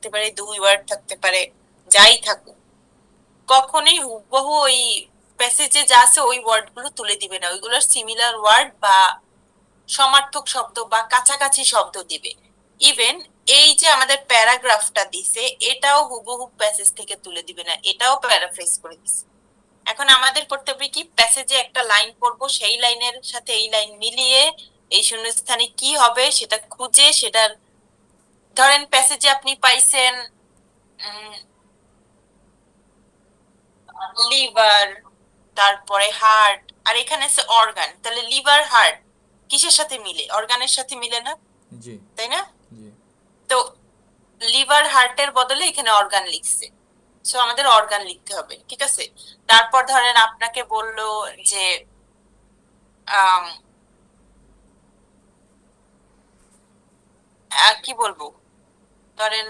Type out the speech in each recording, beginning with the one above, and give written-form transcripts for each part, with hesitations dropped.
থাকতে পারে, 2 ওয়ার্ড থাকতে পারে, যাই থাকুক, কখনোই হুবহু ওই প্যাসেজে যা আছে ওই ওয়ার্ড গুলো তুলে দিবে না, ওইগুলোর সিমিলার ওয়ার্ড বা সমার্থক শব্দ বা কাছাকাছি শব্দ দিবে। ইভেন এই যে আমাদের প্যারাগ্রাফটা দিছে, এটাও হুবহু প্যাসেজ থেকে তুলে দিবে না, এটাও প্যারাফ্রেজ করে দিছে। এখন আমাদের করতে হবে কি, প্যাসেজে একটা লাইন পড়বো, সেই লাইনের সাথে এই লাইন মিলিয়ে এই শূন্যস্থানে কি হবে সেটা খুঁজে সেটার, ধরেন প্যাসেজে আপনি পাইছেন লিভার, তারপরে হার্ট, আর এখানে আছে অর্গান, তাহলে লিভার হার্ট কিসের সাথে মিলে? অর্গানের সাথে মিলে না, জি। তাই না? জি। তো লিভার হার্টের বদলে এখানে অর্গান লিখছে, সো আমাদের অর্গান লিখতে হবে, ঠিক আছে? তারপর ধরেন আপনাকে বললো যে আম, কি বলবো, ধরেন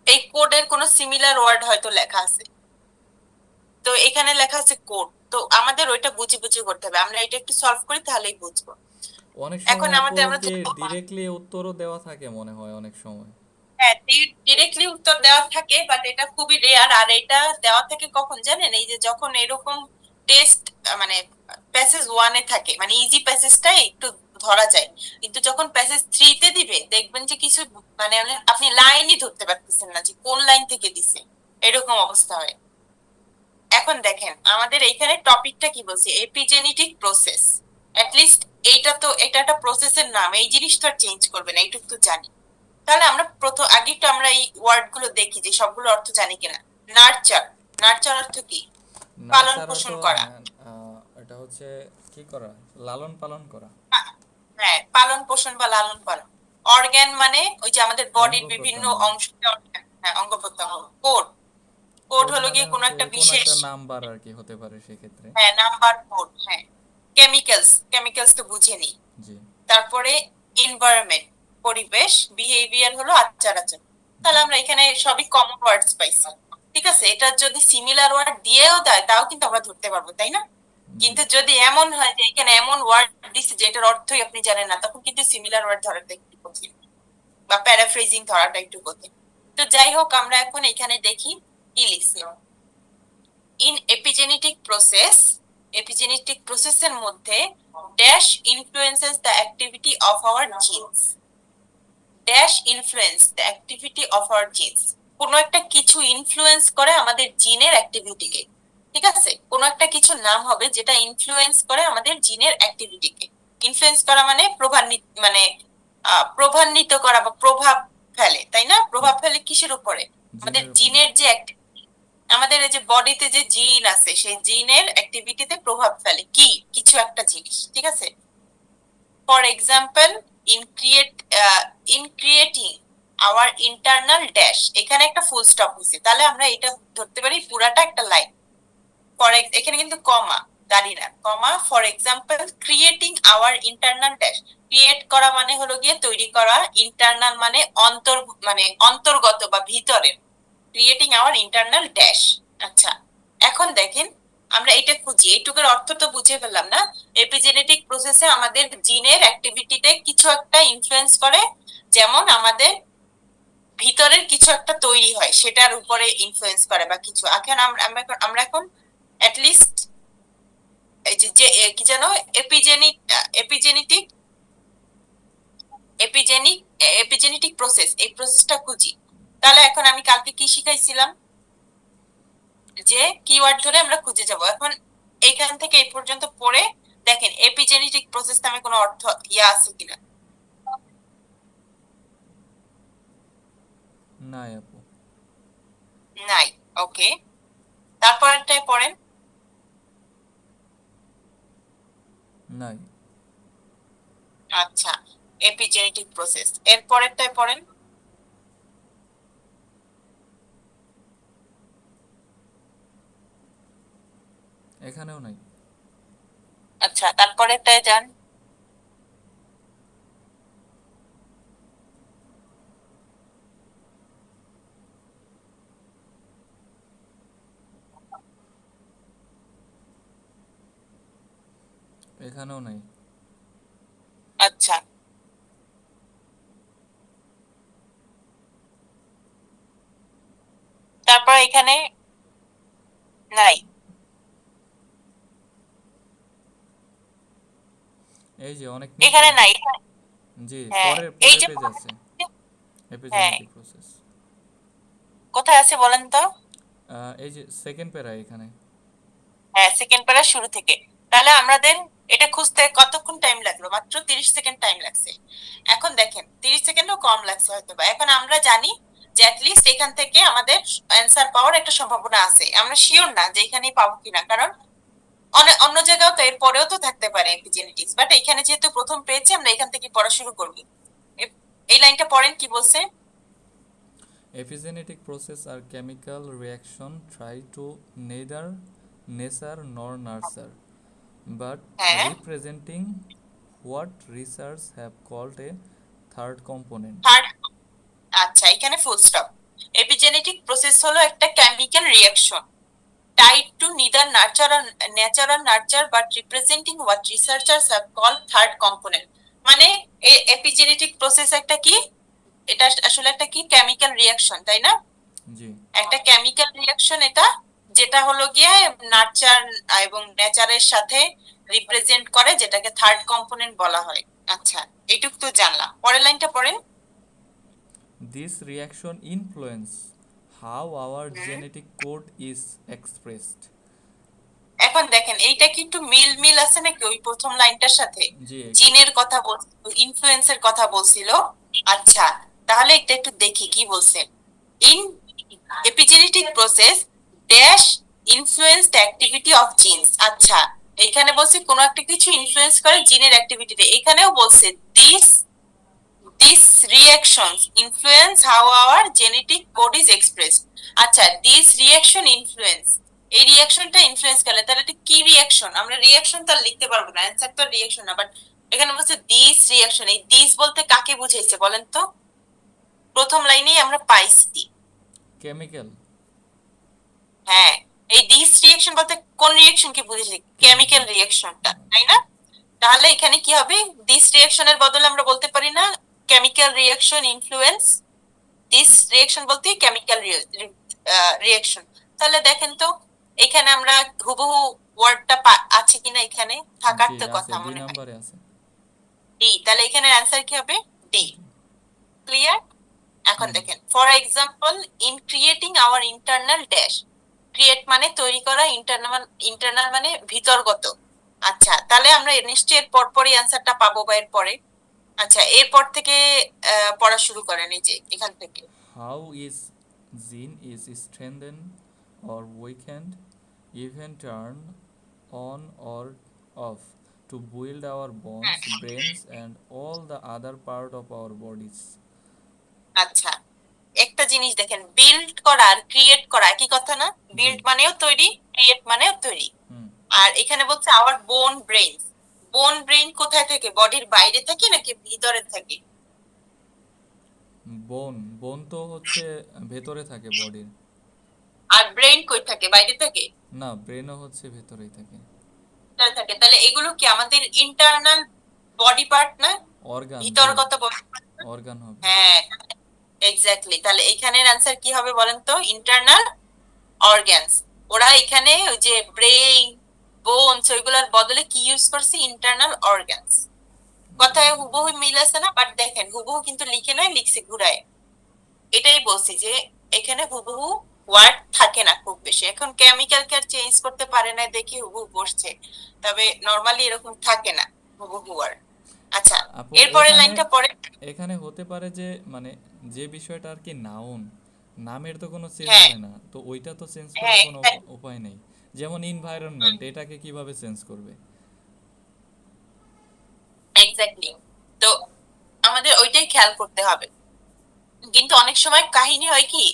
এই কোডের কোনো সিমিলার ওয়ার্ড হয়তো লেখা আছে, তো এখানে লেখা আছে কোড, তো আমাদের ওইটা বুঝে বুঝে করতে হবে, আমরা এটা একটু সলভ করি তাহলেই বুঝবো। অনেক এখন সময় আপু আমাদের আমরা কি ডিরেক্টলি উত্তরও দেওয়া থাকে মনে হয় অনেক সময়। হ্যাঁ, ডিরেক্টলি উত্তর দেওয়া থাকে, বাট এটা খুবই রেয়ার। আর এটা দেওয়া থাকে কখন জানেন? এই যে যখন এরকম টেস্ট, মানে প্যাসেজ 1-এ থাকে, মানে ইজি প্যাসেজটা একটু ধরা যায়, কিন্তু যখন প্যাসেজ 3-তে দিবে দেখবেন যে কিছু, মানে আপনি লাইনই ধরতে পারতেছেন না যে কোন লাইন থেকে দিছে, এরকম অবস্থা হয়। এখন দেখেন আমাদের এইখানে টপিকটা কি বলছে, এপিজেনেটিক প্রসেস। লিস্ট এইটা তো, এটা একটা প্রসেসের নাম, এই জিনিসটা চেঞ্জ করবে না, এইটুকু তো জানি। তাহলে আমরা প্রথম আগে একটু আমরা এই ওয়ার্ড গুলো দেখি যে সবগুলো অর্থ জানি কিনা। নার্চার, নার্চার অর্থ কি? পালন নার্চার অর্থ, পোষণ করা। হ্যাঁ, এটা হচ্ছে কি করা, লালন পালন করা। হ্যাঁ, পালন পোষণ বা লালন পালন। অর্গ্যান মানে ওই যে আমাদের অঙ্গ বডির বিভিন্ন প্রত্যঙ্গ। অংশ, হ্যাঁ, অঙ্গ প্রত্যঙ্গ। কোড, কোড কোড হলো মানে গিয়ে কোনো হচ্ছে একটা কোন বিশেষ, একটা নাম্বার আর কি হতে পারে সেক্ষেত্রে। হ্যাঁ, নাম্বার কোড, হ্যাঁ। কেমিক্যালস, কেমিক্যালস তো বুঝেনি। জি। তারপরে এনভায়রনমেন্ট, পরিবেশ। বিহেভিয়ার হলো আচার আচরণ। জি। তাহলে আমরা এখানে সবই কমন ওয়ার্ডস পাইছি, ঠিক আছে? এটা যদি সিমিলার ওয়ার্ড দিয়েও দেয় তাও কিন্তু আমরা ধরতে পারবো, তাই না? জি। কিন্তু যদি এমন হয় যে এখানে এমন ওয়ার্ড দিচ্ছে যেটার অর্থই আপনি জানেন না, তখন কিন্তু সিমিলার ওয়ার্ড ধরাটা একটু কঠিন, বা প্যারাফ্রেজিং ধরাটা একটু কঠিন। তো যাই হোক, আমরা এখন এখানে দেখি কি লিখছে। ইন এপিজেনেটিক প্রসেস, এপিজেনেটিক প্রসেসের মধ্যে dash influences the activity of our genes. Dash influence the activity of our genes, কোনো একটা কিছু ইনফ্লুয়েন্স করে আমাদের জিনের অ্যাক্টিভিটিকে, ঠিক আছে? কোনো একটা কিছু নাম হবে যেটা ইনফ্লুয়েন্স করে আমাদের জিনের অ্যাক্টিভিটিকে। ইনফ্লুয়েন্স করা মানে প্রভান্বিত, মানে প্রভান্বিত করা বা প্রভাব ফেলে, তাই না? প্রভাব ফেলে কিসের উপরে? আমাদের জিনের উপরে। জিনের যে আমাদের এই যে বডিতে যে জিন আছে সেই জিনের অ্যাক্টিভিটিতে প্রভাব ফেলে কি, কিছু একটা জিনিস, ঠিক আছে? For example, in create in creating our internal dash, এখানে একটা ফুল স্টপ হয়েছে, তাহলে আমরা এটা ধরতে পারি পুরাটা একটা লাইন। এখানে কিন্তু কমা, দাঁড়িয়ে না, comma. For example creating our internal dash, create করা মানে হলো গিয়ে তৈরি করা, ইন্টারনাল মানে অন্তর, মানে অন্তর্গত বা ভিতরের, ক্রিয়েটিং আওয়ার ইন্টারনাল ড্যাশ। আচ্ছা, এখন দেখেন আমরা এটা খুঁজি, এইটুকুর অর্থ তো বুঝে ফেললাম না? এপিজেনেটিক প্রসেসে আমাদের জিনের অ্যাক্টিভিটিতে কিছু একটা ইনফ্লুয়েন্স করে, যেমন আমাদের ভিতরের কিছু একটা তৈরি হয় সেটার উপরে ইনফ্লুয়েন্স করে বা কিছু। এখন আমরা এখন লিস্ট এই যে কি যেন, এপিজেনিক এপিজেনেটিক এপিজেনিক এপিজেনেটিক প্রসেস, এই প্রসেসটা খুঁজি। তাহলে এখন আমি কালকে কি শিখাইছিলাম, যে কিওয়ার্ড ধরে আমরা খুঁজে যাব। এখন এইখান থেকে এই পর্যন্ত পড়ে দেখেন এপিজেনেটিক প্রসেস নামে কোনো অর্থ আছে কিনা। নাই আপু। নাই, ওকে। তারপরটায় পড়েন। নাই। আচ্ছা, এপিজেনেটিক প্রসেস এর পরেরটায় পড়েন। এখানেও নাই। আচ্ছা, তারপরেরটায় যান। এখানেও নাই। আচ্ছা, তারপর এখানে নাই। এই যে অনেক নিচে। এখানে নাই। জি, হ্যাঁ, পরের এই পরের যে পেজে আছে হ্যাঁ, এপিজেনেটিক প্রসেস। কোথায় আছে বলেন তো? এই যে সেকেন্ড প্যারা এখানে। হ্যাঁ, সেকেন্ড প্যারা শুরু থেকে। তাহলে আমাদের এটা খুঁজতে কতক্ষণ টাইম লাগলো? মাত্র 30 সেকেন্ড টাইম লাগছে। এখন দেখেন 30 সেকেন্ডও কম লাগছে হয়তো বা। এখন আমরা জানি যে অ্যাটলিস্ট এখান থেকে আমাদের অ্যান্সার পাওয়ার একটা সম্ভাবনা আছে। আমরা শিওর না যে এখানেই পাবো কিনা, কারণ অনেক অন্য জায়গাও তো এর পরেও তো থাকতে পারে এপিজেনেটিক্স, বাট এখানে যেহেতু প্রথম পেয়েছি আমরা এখান থেকে পড়া শুরু করবো। এই লাইনটা পড়েন কি বলছে? Epigenetic process are chemical reaction try to neither nurture nor nurture, but হ্যাঁ, representing what research have called a third component. Third. আচ্ছা, এখানে ফুল স্টপ। এপিজেনেটিক প্রসেস হলো একটা chemical reaction tied to neither natural nurture but representing what researchers have called third component। মানে epigenetic process একটা কি, এটা আসলে একটা কি কেমিক্যাল রিঅ্যাকশন, তাই না? জি, একটা কেমিক্যাল রিঅ্যাকশন এটা, যেটা হলো গিয়ে নার্চার এবং নেচারের সাথে রিপ্রেজেন্ট করে, যেটাকে থার্ড কম্পোনেন্ট বলা হয়। আচ্ছা, এইটুক তো জানলাম। পরের লাইনটা পড়েন। this reaction influence how our hmm, genetic code is expressed. এখন দেখেন এইটা কি একটু মিল মিল আছে নাকি ওই প্রথম লাইনটার সাথে? জি, জিনের কথা বলছিল, ইনফ্লুয়েন্সের কথা বলছিল। আচ্ছা, তাহলে এটা একটু দেখি কি বলছে। In epigenetic process dash influence the activity of genes. আচ্ছা, এখানে বলছে কোন একটা কিছু ইনফ্লুয়েন্স করে জিনের অ্যাক্টিভিটিতে। এখানেও বলছে this this reactions influence how hour genetic code is expressed. আচ্ছা, দিস রিঅ্যাকশন ইনফ্লুয়েন্স, এই রিঅ্যাকশনটা ইনফ্লুয়েন্স করে, তাহলে এটা কি রিঅ্যাকশন? আমরা রিঅ্যাকশন তো আর লিখতে পারবো না, অ্যান্সার তো রিঅ্যাকশন না, বাট এখানে বলছে দিস রিঅ্যাকশন। এই দিস বলতে কাকে বুঝাইছে বলেন তো? প্রথম লাইনেই আমরা পাইছি। chemical, হ্যাঁ, এই দিস রিঅ্যাকশন বলতে কোন রিঅ্যাকশনকে বুঝাইছে? chemical. কেমিক্যাল রিঅ্যাকশনটা, তাই না? তাহলে এখানে কি হবে? দিস রিঅ্যাকশনের বদলে আমরা বলতে পারি না chemical reaction influence this reaction, বলতে কেমিক্যাল রিঅ্যাকশন। তাহলে দেখেন তো এখানে আমরা হুবহু ওয়ার্ডটা আছে কিনা, এখানে থাকার জি তো আছে, কথা ডি মনে হয়। নাম্বারে আছে। ডি, তাহলে এখানে অ্যান্সার কি হবে? ডি। ক্লিয়ার? এখন হুম, দেখেন, for example in creating our internal dash. Create মানে তৈরি করা, ইন্টারনাল ইন্টারনাল মানে ভিতরগত। আচ্ছা, তাহলে আমরা নিশ্চয়ই এর পরপরই অ্যান্সারটা পাবো বা এর পরে। আচ্ছা, এরপর থেকে পড়া শুরু করেন, এই যে এখান থেকে। how is gene is strengthened or weakened, even turned on or off to build our bones, brains, and all the other part of our bodies. আচ্ছা, একটা জিনিস দেখেন, বিল্ড করা আর ক্রিয়েট করা একই কথা না? জি, বিল্ড মানেও তৈরি, ক্রিয়েট মানেও তৈরি। হুম, আর এখানে বলছে আওয়ার বোন ব্রেন। বোন ব্রেন কোথায় থাকে? বডির বাইরে থাকে নাকি ভিতরে থাকে? বোন বোন তো হচ্ছে ভেতরে থাকে বডির। আর ব্রেন কই থাকে? বাইরে থাকে? না, ব্রেনও হচ্ছে ভেতরেই থাকে। ভিতরে থাকে। তাহলে এগুলো কি আমাদের ইন্টারনাল বডি পার্ট না? অর্গান, জি, ভিতরগত body part না? অর্গান হবে। হ্যাঁ, এক্স্যাক্টলি। তাহলে এখানের অ্যান্সার কি হবে বলেন তো? Internal organs. ওরা এখানে ওই যে ব্রেইন, বোনস ওইগুলোর বদলে কি ইউজ করছে? Internal organs. কথায় হুবহু মিল আছে না? বাট দেখেন হুবহু কিন্তু লিখে নয়, লিখছে ঘুরায়। এটাই বলছি যে এখানে হুবহু ওয়ার্ড থাকে না খুব বেশি। এখন কেমিক্যাল কে আর চেঞ্জ করতে পারে না দেখে হুবহু বসছে, তবে নরমালি এরকম থাকে না হুবহু ওয়ার্ড। আচ্ছা, আপু এরপরের এখানে লাইনটা পড়ে। এখানে হতে পারে যে মানে যে বিষয়টা আর কি নাউন, নামের তো কোনো চেঞ্জ হ্যাঁ, হয় না, তো ওইটা তো চেঞ্জ করার হ্যাঁ, কোনো উপায় নেই। যেমন ইনভায়রনমেন্ট, এটাকে কিভাবে চেঞ্জ করবে? এক্স্যাক্টলি। তো আমাদের ওইটাই খেয়াল করতে হবে। কিন্তু অনেক সময় কাহিনী হয় কি,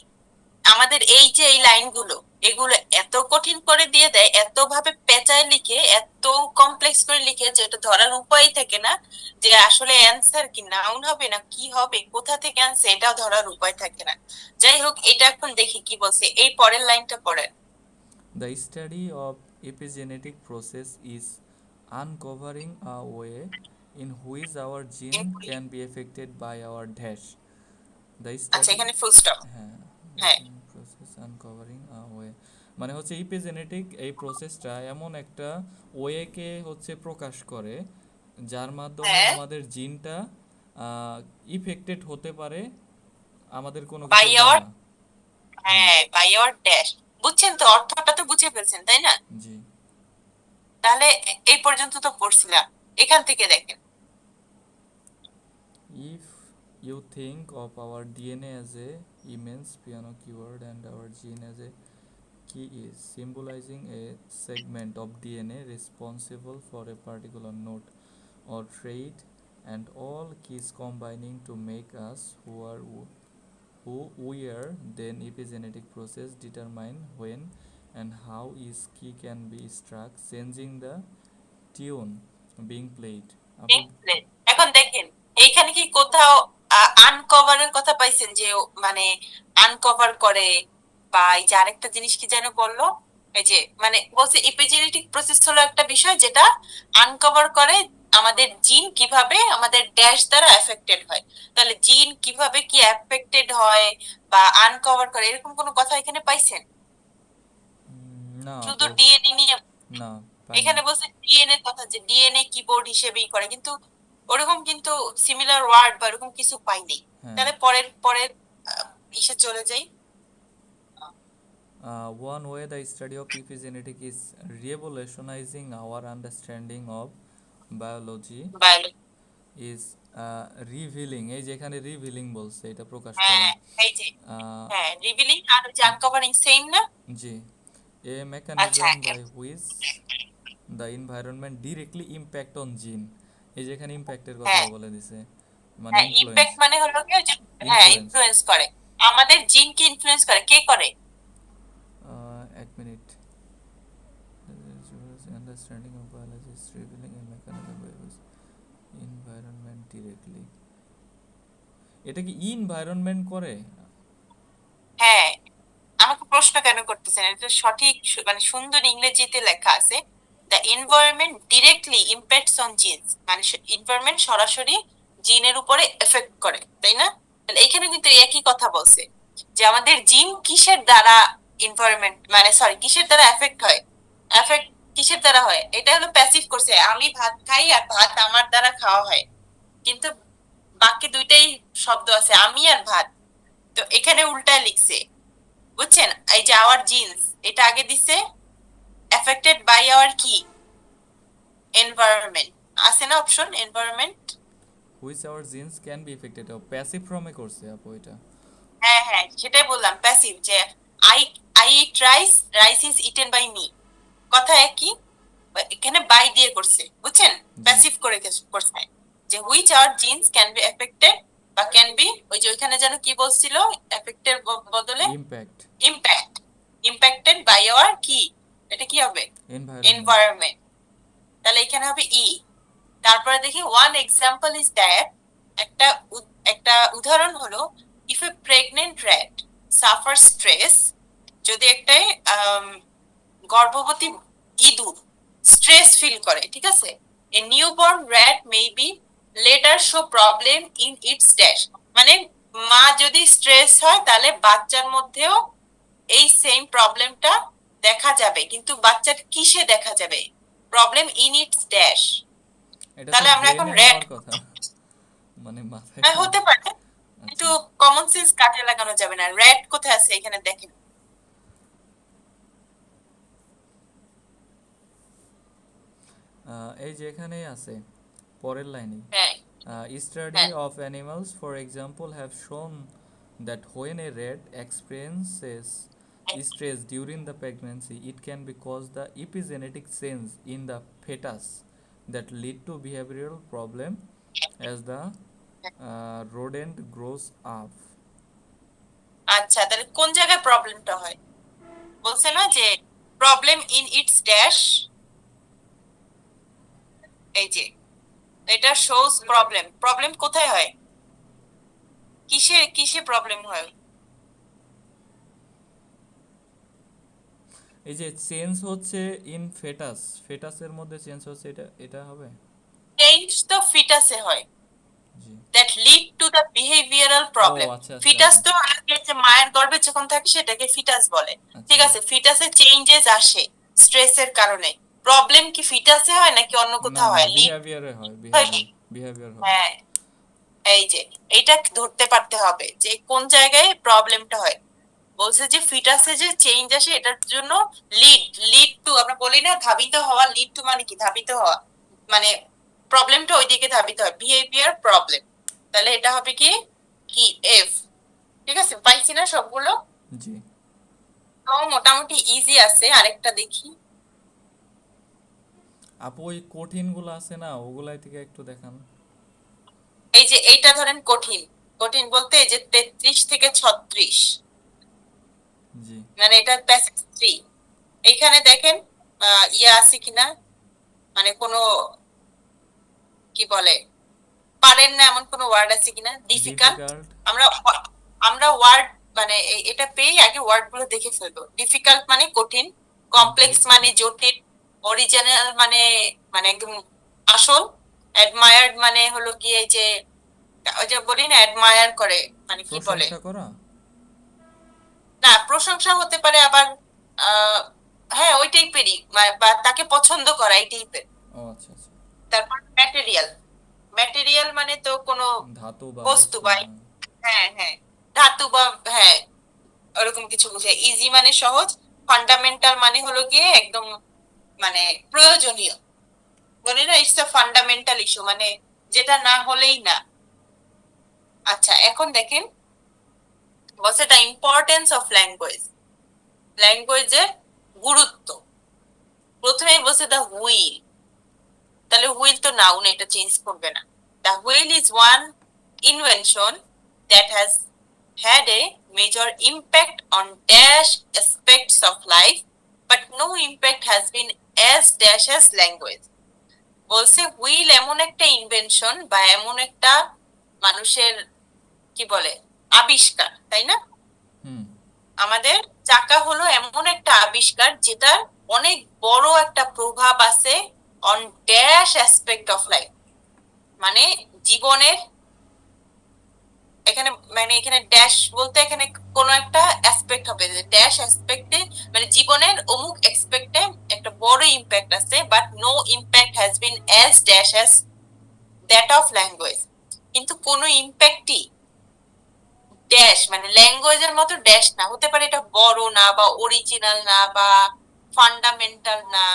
আমাদের এই যে এই লাইনগুলো, এগুলো এত কঠিন করে দিয়ে দেয়, এত ভাবে পেঁচায় লিখে, এত কমপ্লেক্স করে লিখে, যে এটা ধরার উপায় থাকে না যে আসলে অ্যান্সার কি নাউন হবে না কি হবে, কোথা থেকে আনছে এটাও ধরার উপায় থাকে না। যাই হোক, এটা এখন দেখি কি বলছে। এই পরের লাইনটা পড়েন। The study of epigenetic process is uncovering a way in which our gene can be affected by our dash. The আচ্ছা, study, এখানে ফুল স্টপ। হ্যাঁ, the হ্যাঁ, process uncovering মানে হচ্ছে ইপিজেনেটিক এই প্রসেসটা এমন একটা ওয়েকে হচ্ছে প্রকাশ করে যার মাধ্যমে হ্যাঁ, আমাদের জিনটা ইফেক্টেড হতে পারে আমাদের কোনো বাই কিছুর আওয়ার, দ্বারা। হুম। হ্যাঁ বাই আওয়ার ড্যাশ। বুঝছেন তো, অর্থটা তো বুঝে ফেলছেন তাই না? জি। তাহলে এই পর্যন্ত তো পড়ছিলাম। এখান থেকে দেখেন। If you think of our DNA as a immense piano keyboard and our gene as a key is symbolizing a segment of DNA responsible for a particular note or trait, and all keys combining to make us who we are, then epigenetic process determine when and how each key can be struck, changing the tune being played. আপু। Excellent. এখন দেখেন, এইখানে কি কোথাও আনকভারের কথা পাইছেন যে মানে আনকভার করে, বা এই যে আরেকটা জিনিস কি যেন বললো, এই যে মানে বলছে ইপিজেনেটিক প্রসেস হলো একটা বিষয় যেটা আনকভার করে আমাদের জিন কিভাবে আমাদের ড্যাশ দ্বারা এফেক্টেড হয়। তাহলে জিন কিভাবে কি এফেক্টেড হয় বা আনকভার করে, এরকম কোনো কথা এখানে পাইছেন? না শুধু আপু। ডিএনএ নিয়ে। না, পাইনি। এখানে বলছে ডিএনএ কথা, যে ডিএনএ কিবোর্ড হিসেবেই করে, কিন্তু ওরকম কিন্তু সিমিলার ওয়ার্ড বা এরকম কিছু পাইনি। হ্যাঁ। তাহলে পরের পরের ইসে চলে যাই। One way the study of epigenetic is revolutionizing our understanding of biology biology. is revealing, এই যেখানে রিভিলিং বলছে এটা প্রকাশ করা। হ্যাঁ, এই যে, আহ, হ্যাঁ রিভিলিং আর যে আনকভারিং সেম না? জি, a আচ্ছা, mechanism by which the environment directly impact on gene, এই যেখানে ইম্প্যাক্টের কথাও হ্যাঁ বলে দিছে, মানে হ্যাঁ, ইনফ্লুয়েন্স। ইমপ্যাক্ট মানে হলো কি ওই যে, হ্যাঁ ইনফ্লুয়েন্স। ইনফ্লুয়েন্স করে। আমাদের জিনকে ইনফ্লুয়েন্স করে কে করে? এক minute. Understanding of biology is revealing a mechanism by which environment directly, এটা কি ইনভায়রনমেন্ট করে? হ্যাঁ, আমাকে প্রশ্ন কেন করতেছেন? এটা সঠিক মানে সুন্দর ইংরেজিতে লেখা আছে, the environment directly impacts on genes, মানে এনভায়রনমেন্ট সরাসরি জিনের উপরে এফেক্ট করে, তাই না? তাহলে এখানে কিন্তু একই কথা বলছে, যে আমাদের জিন কিসের দ্বারা এনভায়রনমেন্ট মানে সরি কিসের দ্বারা এফেক্ট হয়, এফেক্ট কিসের দ্বারা হয়, এটা হলো প্যাসিভ করছে, আমি ভাত খাই আর ভাত আমার দ্বারা খাওয়া হয়। কিন্তু বাকি দুইটাই শব্দ আছে, আমি আর ভাত। তো এখানে উল্টায় লিখছে, বুঝছেন? এই যে আওয়ার জিন্স, এটা আগে দিছে এফেক্টেড বাই আওয়ার কি এনভায়রনমেন্ট, আছে না option environment? Which our genes can be affected, passive ফর্মে করছে আপু এটা। হ্যাঁ হ্যাঁ, সেটাই বললাম প্যাসিভ, যে I I eat rice, rice is eaten by me, কথা একই। এখানে বাই দিয়ে করছে, বুঝছেন? জি। প্যাসিভ করে করছে, যে which our genes can be affected বা ক্যান বি, ওই যে ওইখানে যেন কি বলছিল, এফেক্টের বদলে impact. Impact, impacted by our কি, এটা কি হবে? এনভায়রনমেন্ট। এনভায়রনমেন্ট। তাহলে এখানে হবে ই। তারপরে দেখি ওয়ান এক্সাম্পল ইজ দ্যাট, একটা একটা উদাহরণ হলো, if a pregnant rat suffer stress, যদি একটা আম, গর্ভবতী ইঁদুর স্ট্রেস ফিল করে, ঠিক আছে, a newborn rat may be later show problem in its dash, মানে মা যদি স্ট্রেস হয় তাহলে বাচ্চার মধ্যেও এই সেম প্রবলেমটা দেখা যাবে, কিন্তু বাচ্চার কিসে দেখা যাবে? Problem in its dash. এটা তো তাহলে আমরা এখন ব্রেনে র্যাট, হওয়ার কথা, মানে মাথায় হ্যাঁ কেন? হতে পারে, কিন্তু আচ্ছা। কমন সেন্স কাজে লাগানো যাবে না। র্যাট কোথায় আছে এখানে দেখেন। এই যে এখানেই আছে পরের লাইনে, হ্যাঁ study হ্যাঁ of animals for example have shown that when a rat experiences stress during the pregnancy, it can be cause the epigenetic change in the fetus that lead to behavioral problem as the rodent grows up. আচ্ছা, তাহলে কোন জায়গায় প্রবলেমটা হয়? বলছে না যে problem in its dash, এই যে এটা শোজ প্রবলেম, প্রবলেম কোথায় হয়, কিসে কিসে প্রবলেম হয়? এই যে চেঞ্জ হচ্ছে ইন ফেটাস, ফেটাসের মধ্যে চেঞ্জ হচ্ছে, এটা এটা হবে। চেঞ্জ তো ফিটাসে হয়। জি। that lead to the behavioral problem. আচ্ছা আচ্ছা ফিটাস তো আগে যে মায়ের গর্ভে যখন থাকে সেটাকে ফিটাস বলে, ঠিক আছে? ফিটাসে চেঞ্জেস আসে স্ট্রেসের কারণে। প্রবলেম কি ফিটাসে হয় নাকি অন্য না কোথাও না হয়? লিড বিহেভিয়ারে হয়, হয় কি? বিহেভিয়ার হবে। হ্যাঁ, এই যে এইটা ধরতে পারতে হবে যে কোন জায়গায় প্রবলেমটা হয়। বলছে যে ফিটাসে যে চেঞ্জ আসে এটার জন্য লিড লিড টু, আমরা বলি না ধাবিত হওয়া, লিড টু মানে কি ধাবিত হওয়া, মানে প্রবলেমটা ওইদিকে ধাবিত হয়, বিহেভিয়ার প্রবলেম। তাহলে এটা হবে কি কি এফ। ঠিক আছে, পাইছি না সবগুলো? জি তো মোটামুটি ইজি আছে। আরেকটা দেখি। আপু, ওই কঠিনগুলো আছে না, ওগুলাই থেকে একটু দেখান। এই যে এইটা ধরেন কঠিন, কঠিন বলতে এই যে 33 থেকে 36, জি মানে এটা প্যাসেজ 3। এইখানে দেখেন ইয়া আছে কিনা, মানে কোনো কি বলে পারেন না এমন কোনো ওয়ার্ড আছে কিনা, ডিফিকাল্ট। ডিফিকাল্ট। আমরা আমরা ওয়ার্ড মানে এটা পেয়ে আগে ওয়ার্ড গুলো দেখে ফেলবো। ডিফিকাল্ট মানে কঠিন, কমপ্লেক্স কমপ্লেক্স। মানে জটিল, অরিজিনাল মানে মানে একদম আসল, অ্যাডমায়ার্ড মানে হলো কি এই যে ওই যে বলি না অ্যাডমায়ার করে, মানে কি বলে, প্রশংসা করা। না প্রশংসা হতে পারে আবার আহ হ্যাঁ ওই টাইপেরই, বা তাকে পছন্দ করা এই টাইপের। ও আচ্ছা আচ্ছা। তারপর ম্যাটেরিয়াল, ম্যাটেরিয়াল মানে তো কোনো ধাতু বা বস্তু বস্তু, বা, হ্যাঁ। হ্যাঁ হ্যাঁ ধাতু বা, হ্যাঁ ওরকম কিছু বুঝায়। ইজি মানে সহজ, ফান্ডামেন্টাল মানে হলো গিয়ে একদম মানে প্রয়োজনীয়, বলি না ইটস আ ফান্ডামেন্টাল ইস্যু, মানে যেটা না হলেই না। আচ্ছা এখন দেখেন, বলছে দ্য ইম্পর্টেন্স অফ ল্যাঙ্গুয়েজ, ল্যাঙ্গুয়েজের গুরুত্ব। প্রথমেই বলছে দ্য হুইল, তাহলে হুইল তো নাউন, এটা চেঞ্জ করবে না। The wheel is one invention that has had a major impact on dash aspects of life, but no impact has been as dash as language. বলছে wheel এমন একটা invention বা এমন একটা মানুষের কি বলে আবিষ্কার, তাই না? হুম। আমাদের চাকা হলো এমন একটা আবিষ্কার যেটার অনেক বড় একটা প্রভাব আছে on dash aspect of life, মানে জীবনের, এখানে মানে এখানে ড্যাশ বলতে এখানে কোনো একটা অ্যাসপেক্ট হবে, যে ড্যাশ অ্যাসপেক্টে মানে জীবনের অমুক এক্সপেক্টে একটা বড় ইম্প্যাক্ট আছে, but no impact has been as dash as that of language. কিন্তু কোনো ইম্প্যাক্টই ড্যাশ মানে ল্যাঙ্গুয়েজের মতো ড্যাশ না হতে পারে, এটা বড় না বা অরিজিনাল না বা ফান্ডামেন্টাল না,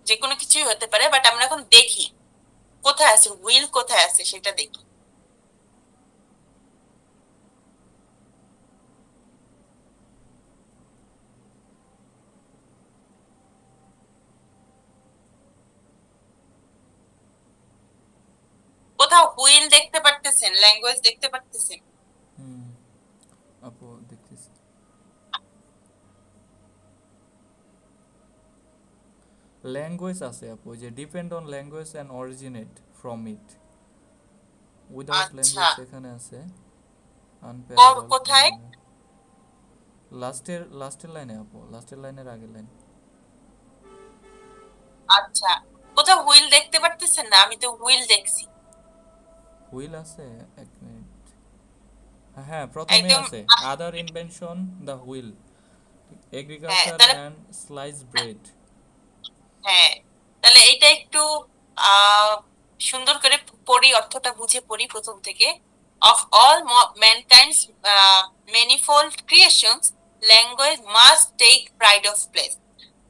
যে কোনো কিছুই হতে পারে। বাট আমরা এখন দেখি কোথায় আছে উইল, কোথায় আছে সেটা দেখি। কোথাও হুইল দেখতে পারতেছেন, ল্যাঙ্গুয়েজ দেখতে পারতেছেন? হুম আপু, দেখতেছি। ল্যাঙ্গুয়েজ আছে আপু, যে depend on language and originate from it. Without আচ্ছা, ল্যাঙ্গুয়েজ এখানে আছে। আনপ্যারাবল। কোথায়? লাস্টের লাইনে আপু, লাস্টের লাইনের আগের লাইন। আচ্ছা, কোথাও হুইল দেখতে পারতেছেন না? আমি তো হুইল দেখছি হুইল আছে, এক মিনিট। হ্যাঁ, প্রথমেই একদম। আছে আদার ইনভেনশন, দ্য হুইল, হ্যাঁ এগ্রিকালচার তাহলে, অ্যান্ড স্লাইস ব্রেড। হ্যাঁ তাহলে এইটা একটু আহ সুন্দর করে পড়ি, অর্থটা বুঝে পড়ি প্রথম থেকে। Of all mankind's manifold creations, language must take pride of place.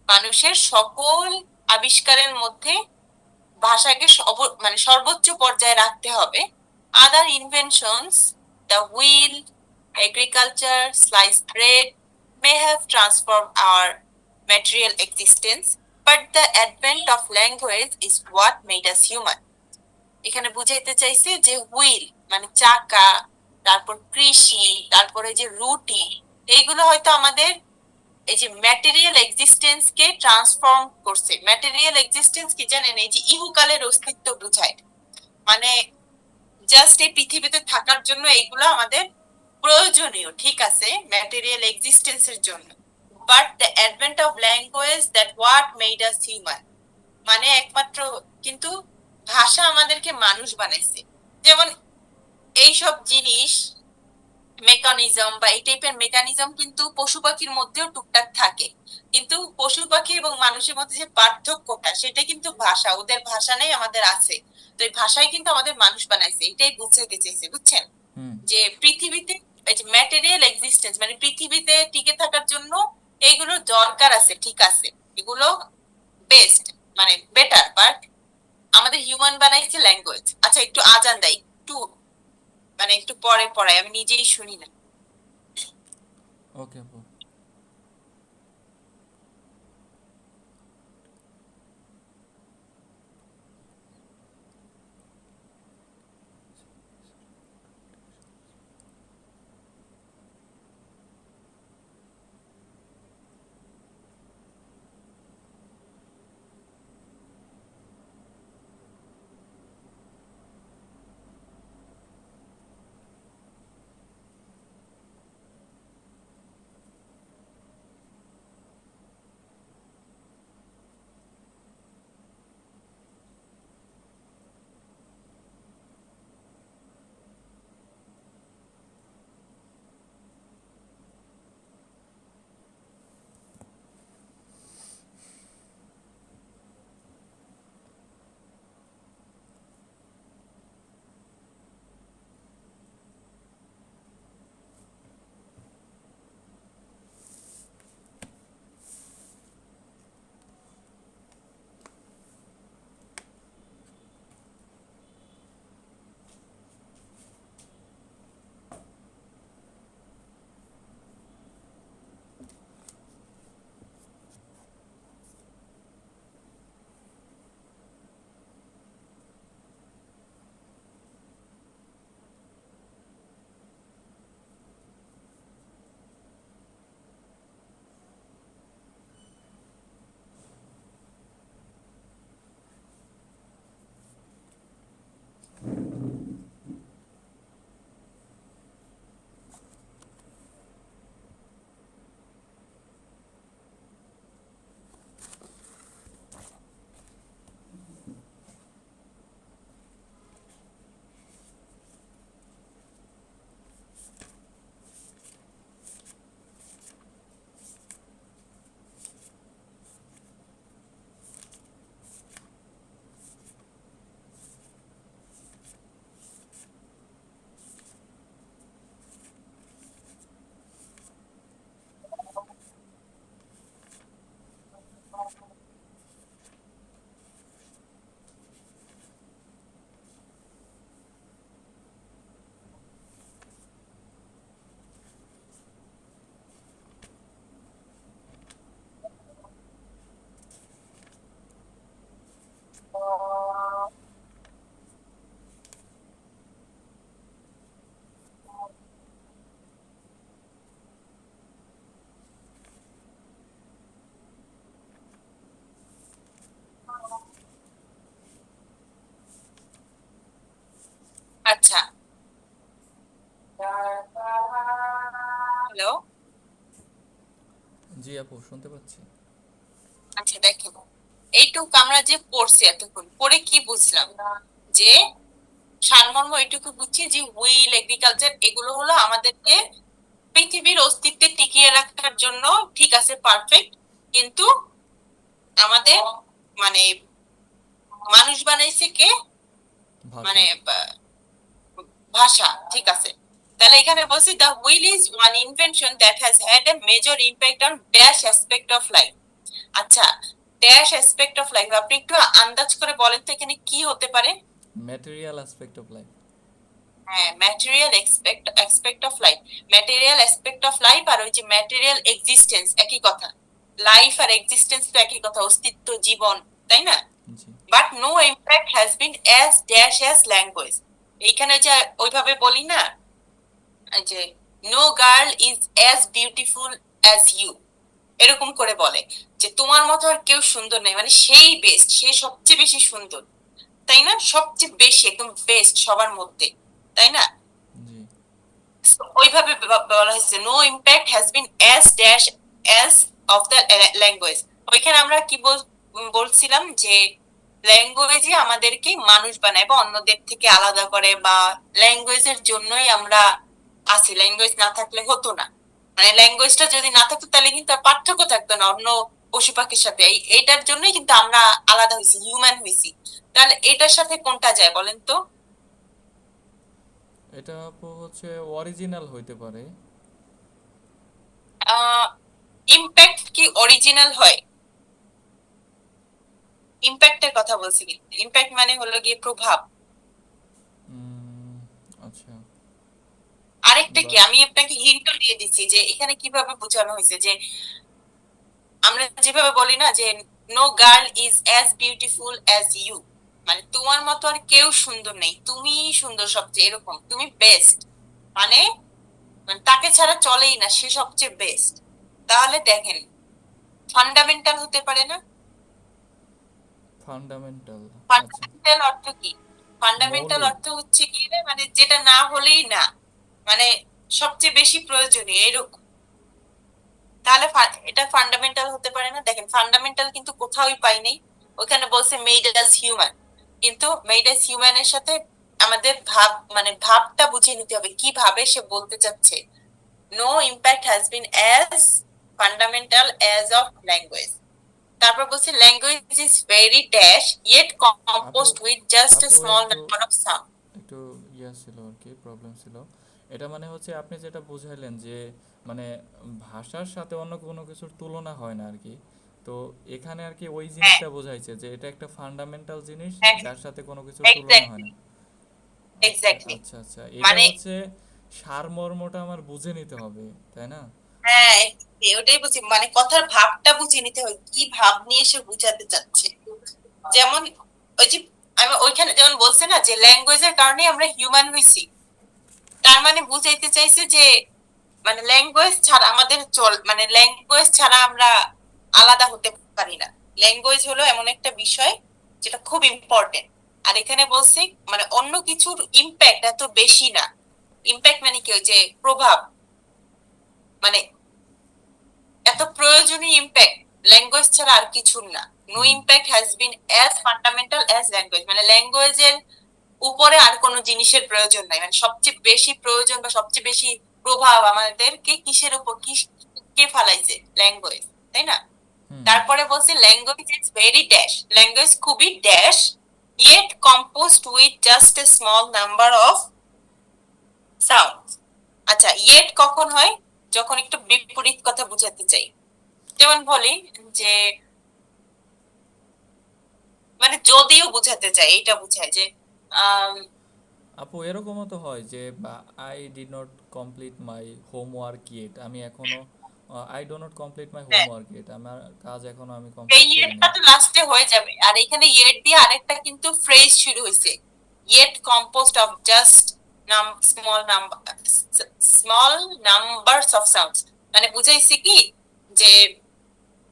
মানুষের সকল আবিষ্কারের মধ্যে ভাষাকে মানে সর্বোচ্চ পর্যায়ে রাখতে হবে। Other inventions, the wheel, agriculture, slice bread may have transformed our material existence, but the advent of language is what made us human. এখানে বুঝাইতে চাইছে যে হুইল মানে চাকা, তারপর কৃষি, তারপরে যে রুটি, এইগুলো হয়তো আমাদের এই যে ম্যাটেরিয়াল এক্সিস্টেন্স কে ট্রান্সফর্ম করছে। ম্যাটেরিয়াল এক্সিস্টেন্স কি জানেন? এই যে ইহুকালের অস্তিত্ব বোঝায়, মানে জাস্ট এই পৃথিবীতে থাকার জন্য এইগুলো আমাদের প্রয়োজনীয়, ঠিক আছে, ম্যাটেরিয়াল এক্সিস্টেন্সের জন্য। But the advent of language that what made us human, মানে একমাত্র, কিন্তু ভাষা আমাদেরকে মানুষ বানাইছে। যেমন এইসব জিনিস মেকানিজম বা এই টাইপের মেকানিজম কিন্তু পশু পাখির মধ্যেও টুকটাক থাকে, কিন্তু পশু পাখি এবং মানুষের মধ্যে যে পার্থক্যটা সেটা কিন্তু ভাষা, ওদের ভাষা নেই আমাদের আছে। তো এই ভাষাই কিন্তু আমাদের মানুষ বানাইছে, এটাই বুঝাইতে চেয়েছে, বুঝছেন? হুম। যে পৃথিবীতে এই যে ম্যাটেরিয়াল এক্সিস্টেন্স মানে পৃথিবীতে টিকে থাকার জন্য এইগুলো দরকার আছে, ঠিক আছে, এগুলো বেস্ট মানে বেটার, বাট আমাদের হিউম্যান বানাইছে ল্যাঙ্গুয়েজ। আচ্ছা একটু আজান দেয়, একটু মানে একটু পরে পড়াই, আমি নিজেই শুনি না। ওকে আপু। আচ্ছা, হ্যালো। জি আপু, শুনতে পাচ্ছি। আচ্ছা দেখেন, এইটুকু আমরা যে পড়ছি এতক্ষণ পড়ে কি বুঝলাম, যে সারমর্ম এটুকু বুঝছি যে হুইল এগ্রিকালচার এগুলো হলো আমাদেরকে পৃথিবীর অস্তিত্বে টিকিয়ে রাখার জন্য, ঠিক আছে, পারফেক্ট, কিন্তু আমাদের মানে মানুষ বানাইছে কে, ভাষা। মানে ভাষা, ঠিক আছে। তাহলে এখানে বলছি the wheel is one invention that has had a major impact on dash aspect of life. আচ্ছা, ড্যাশ অ্যাসপেক্ট অফ লাইফ আপনি একটু আন্দাজ করে বলেন তো এখানে কি হতে পারে? Material aspect of life. হ্যাঁ, material expect of life. Material aspect of life আর ওই যে ম্যাটেরিয়াল এক্সিস্টেন্স একই কথা। লাইফ আর এক্সিস্টেন্স তো একই কথা, অস্তিত্ব, জীবন, তাই না? জি। But no impact has been as dash as language. এইখানে যে ওইভাবে বলি না, যে no girl is as beautiful as you, এরকম করে বলে যে তোমার মতো আর কেউ সুন্দর নেই, মানে সেই বেস্ট, সে সবচেয়ে বেশি সুন্দর, তাই না? সবচেয়ে বেশি একদম বেস্ট সবার মধ্যে, তাই না? জি। So, ওইভাবে বলা হয়েছে no impact has been as dash as of the language. ওইখানে আমরা কি বলছিলাম যে ল্যাঙ্গুয়েজই আমাদেরকে মানুষ বানায় বা অন্যদের থেকে আলাদা করে, বা ল্যাঙ্গুয়েজের জন্যই আমরা আছি, ল্যাঙ্গুয়েজ না থাকলে হতো না। মানে ল্যাঙ্গুয়েজটা যদি না থাকতো তাহলে কিন্তু আর পার্থক্য থাকতো না অন্য পশু পাখির সাথে। এইটার জন্যই কিন্তু আমরা আলাদা হয়েছি, হিউম্যান হয়েছি। তাহলে এটার সাথে কোনটা যায় বলেন তো? এটা আপু হচ্ছে অরিজিনাল হইতে পারে। ইম্প্যাক্ট কি অরিজিনাল হয়? ইম্প্যাক্টের কথা বলছি, কিন্তু ইম্প্যাক্ট মানে হলো গিয়ে প্রভাব। উম, আচ্ছা, আরেকটা কি, বাট আমি আপনাকে হিন্টও দিয়ে দিচ্ছি যে এখানে কিভাবে বোঝানো হয়েছে, যে আমরা যেভাবে বলি না যে no girl is as beautiful as you, মানে তোমার মতো আর কেউ সুন্দর নেই, তুমি সুন্দর সবচেয়ে, এরকম তুমি বেস্ট। মানে মানে তাকে ছাড়া চলেই না, সে সবচেয়ে বেস্ট। তাহলে দেখেন, ফান্ডামেন্টাল হতে পারে না? ফান্ডামেন্টাল। আচ্ছা, ফান্ডামেন্টাল অর্থ কি? ফান্ডামেন্টাল মৌলিক। অর্থ হচ্ছে কি রে, মানে যেটা না হলেই না, মানে সবচেয়ে বেশি প্রয়োজনীয় এরকম। তাহলে এটা ফান্ডামেন্টাল হতে পারে না? দেখেন, ফান্ডামেন্টাল কিন্তু কোথাওই পাই নাই। ওখানে বলছে মেড আস হিউম্যান, কিন্তু মেড আস হিউম্যান এর সাথে আমাদের ভাব, মানে ভাবটা বুঝিয়ে নিতে হবে কিভাবে সে বলতে চাচ্ছে। No impact has been as fundamental as of language. তারপর বলছে language is very dash yet আপু কম্পোজড উইথ জাস্ট এ আপু স্মল একটু নাম্বার অফ সাউন্ড। একটু ইয়া ছিল আর কি, প্রবলেম ছিল। এটা মানে হচ্ছে আপনি যেটা বুঝাইলেন যে মানে ভাষার সাথে অন্য কোনো কিছুর তুলনা হয় না আর কি। তো এখানে আর কি ওই হ্যাঁ, জিনিসটা বোঝাইছে যে এটা একটা ফান্ডামেন্টাল জিনিস হ্যাঁ, যার সাথে কোনো কিছুর তুলনা হয় এক্স্যাক্টলি, না। আচ্ছা এক্স্যাক্টলি। আচ্ছা আচ্ছা, এটা মানে হচ্ছে সারমর্মটা আমার বুঝে নিতে হবে, তাই না? হ্যাঁ, ওটাই বলছি, মানে কথার ভাবটা বুঝে নিতে হয়, কি ভাব নিয়ে সে বুঝাতে চাচ্ছে। যেমন ওই যে আমি ওইখানে যেমন বলছে না যে ল্যাঙ্গুয়েজের কারণে আমরা হিউম্যান হইছি, তার মানে বুঝাইতে চাইছে যে মানে ল্যাঙ্গুয়েজ ছাড়া আমাদের মানে ল্যাঙ্গুয়েজ ছাড়া আমরা আলাদা হতে পারি না। ল্যাঙ্গুয়েজ হলো এমন একটা বিষয় যেটা খুব ইম্পর্টেন্ট। আর এখানে বলছি মানে অন্য কিছুর ইম্প্যাক্ট এত বেশি না। ইম্প্যাক্ট মানে কি, ওই যে প্রভাব, মানে এত প্রয়োজনীয় ইম্প্যাক্ট ল্যাঙ্গুয়েজ ছাড়া আর কিছুর না। No hmm impact has been as fundamental as language, মানে ল্যাঙ্গুয়েজের উপরে আর কোনো জিনিসের প্রয়োজন নাই। মানে সবচেয়ে বেশি প্রয়োজন বা সবচেয়ে বেশি প্রভাব আমাদেরকে কিসের উপর, কি কে ফালাইছে? ল্যাঙ্গুয়েজ, তাই না? হুম তারপরে বলছে language is very dash, language খুবই dash yet composed with just a small number of sound. আচ্ছা, ইয়েট কখন হয়? যখন একটু বিপরীত কথা বুঝাতে চাই। যেমন বলি যে মানে যদিও বুঝাতে চাই, এটা বুঝায় যে আম, আপু এরকমও তো হয় যে I did not complete my homework yet, আমি এখনো I do not complete my হ্যাঁ, হোমওয়ার্ক ইয়েট, আমার কাজ এখনো আমি এই কমপ্লিট করি ইয়েটটা নাই। তো লাস্টে হয়ে যাবে, আর এখানে ইয়েট দিয়ে আরেকটা কিন্তু ফ্রেজ শুরু হয়েছে, yet composed of just small number, small numbers of sounds. মানে বুঝাইছে কি, যে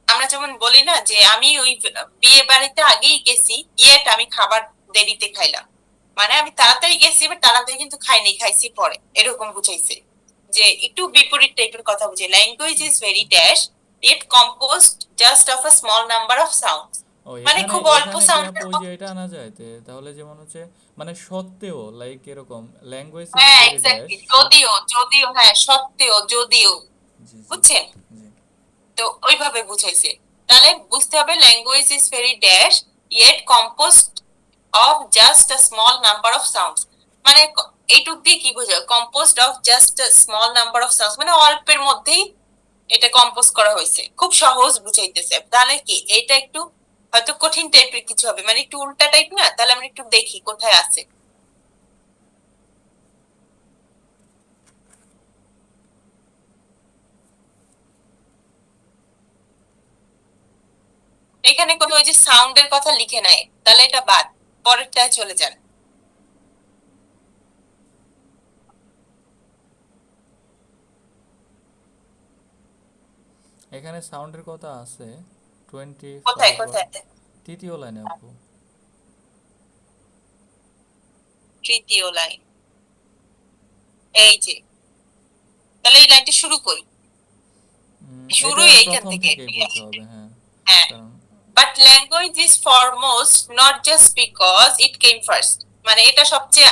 আমরা যেমন বলি না যে আমি ওই বিয়ে বাড়িতে আগেই গেছি, ইয়েট আমি খাবার দেরিতে খাইলাম, মানে আমি তাড়াতাড়ি গেছি বাট তাড়াতাড়ি কিন্তু খাইনি, খাইছি পরে, এরকম বুঝাইছে। যে একটু বিপরীত টাইপের কথা বুঝে, language is very dash it composed just of a small number of sound, ও মানে এখানে খুব অল্প এখানে কি আপু সাউন্ডের। ওই যে এটা আনা যায় তাহলে যেমন হচ্ছে মানে সত্ত্বেও লাইক এরকম ল্যাঙ্গুয়েজ ইজ হ্যাঁ, ভেরি ড্যাশ এক্স্যাক্টলি, যদিও, যদিও, হ্যাঁ সত্ত্বেও, যদিও, জি জি বুঝছেন? জি। তো ওইভাবে বুঝাইছে। তাহলে বুঝতে হবে language is very dash yet composed of just a small number of sounds. মানে এইটুক দিয়ে কি বোঝায়, composed of just a small number of sounds, মানে অল্পের মধ্যেই এটা কম্পোজ করা হয়েছে, খুব সহজ বুঝাইতেছে। তাহলে কি এটা একটু হয়তো কঠিন টাইপের কিছু হবে, মানে একটু উল্টা টাইপ না? তাহলে আমরা একটু দেখি কোথায় আছে। এখানে কোনো ওই যে সাউন্ডের কথা লিখে নাই, তাহলে এটা বাদ, পরেরটায় চলে যান। এখানে সাউন্ডের কথা আছে, টোয়েন্টি কোথায়, ফাইভ কোথায়? তৃতীয় লাইনে আপু। তৃতীয় লাইন, এই যে, তাহলে এই লাইনটা শুরু করি, এটা শুরুই এইখান প্রথম থেকে। থেকেই পড়তে হবে, হ্যাঁ। হ্যাঁ, কারণ but language is foremost not just because it came first, মানে এটা সবচেয়ে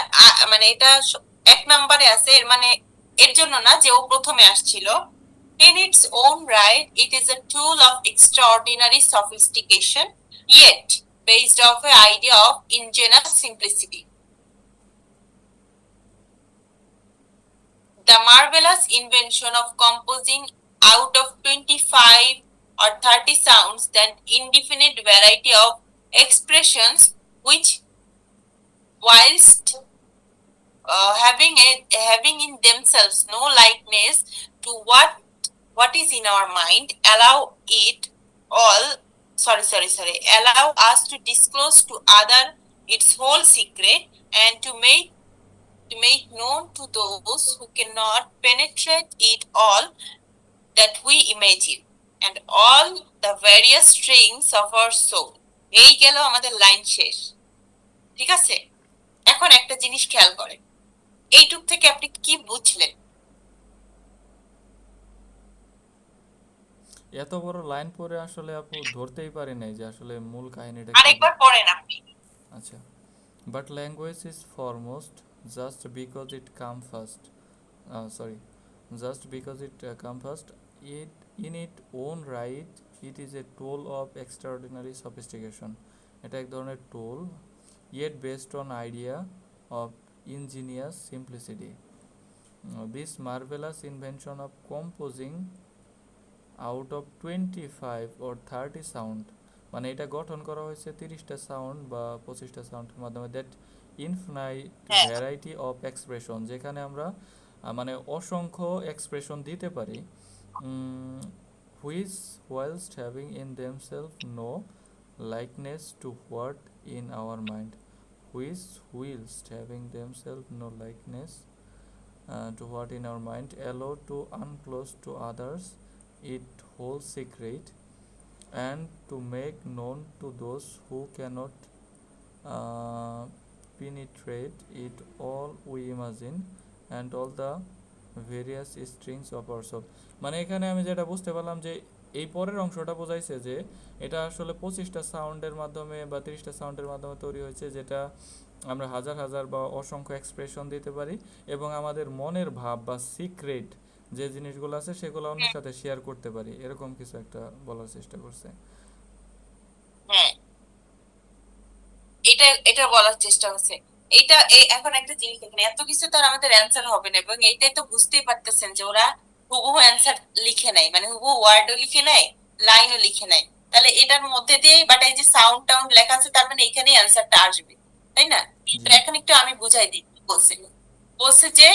মানে এটা এক নম্বরে আছে, এর মানে এর জন্য না যে ও প্রথমে আসছিল। In its own right, it is a tool of extraordinary sophistication, yet based off an idea of ingenious simplicity. The marvelous invention of composing out of 25 or 30 sounds that indefinite variety of expressions which, whilst having in themselves no likeness to what is in our mind, allow it all allow us to disclose to other its whole secret, and to make known to those who cannot penetrate it all that we imagine, and all the various strings of our soul. এই গেল আমাদের line শেষ, ঠিক আছে? এখন একটা জিনিস খেয়াল করেন, এইটুক থেকে আপনি কি বুঝলেন? এত বড় লাইন পড়ে আসলে আপু ধরতেই পারি নাই যে আসলে মূল কাহিনীটা কি। আরেকবার পড়েন আপনি। আচ্ছা, but language is foremost just because it come first, sorry, just because it come first, it in its own right it is a tool of extraordinary sophistication. এটা এক ধরনের tool, yet based on idea of ingenious simplicity. This marvelous invention of composing out of 25 or 30 sound, মানে এটা গঠন করা হয়েছে 30টা sound বা 25টা সাউন্ডের মাধ্যমে, দ্যাট ইনফিনাইট হ্যাঁ, ভ্যারাইটি অফ এক্সপ্রেশন, যেখানে আমরা মানে অসংখ্য এক্সপ্রেশন দিতে পারি, which whilst having in themselves no likeness to what in our mind, whilst having themselves no likeness to what in our mind, allow to unclose to others it whole secret, and to make known to those who cannot uh, penetrate it all we imagine, and all the various strings of our soul. মানে এখানে আমি যেটা বুঝতে পারলাম যে এই পরের অংশটা বোঝাইছে যে এটা আসলে 25টা সাউন্ডের মাধ্যমে বা 30টা সাউন্ডের মাধ্যমে তৈরি হয়েছে, যেটা আমরা হাজার হাজার বা অসংখ্য এক্সপ্রেশন দিতে পারি, এবং আমাদের মনের ভাব বা সিক্রেট যে জিনিসগুলো আছে সেগুলো অন্যের সাথে শেয়ার করতে পারি, এরকম কিছু একটা বলার চেষ্টা করছে। হ্যাঁ, এটা এটা বলার চেষ্টা হচ্ছে। এটা এখন একটা জিনিস দেখেন, এত কিছু তো আর আমাদের অ্যান্সার হবে না, এবং এইটাই তো বুঝতেই পারতেছেন যে ওরা হুবহু অ্যান্সার লিখে নাই, মানে হুবহু ওয়ার্ডও লিখে নাই, লাইনও লিখে নাই। তাহলে এটার মধ্যে দিয়ে বাট এই যে সাউন্ড টাউন্ড লেখা আছে, তার মানে এখানেই অ্যান্সারটা আসবে, তাই না? তো জি। এখন একটু আমি বুঝাই দিই কি বলছে। বলছে যে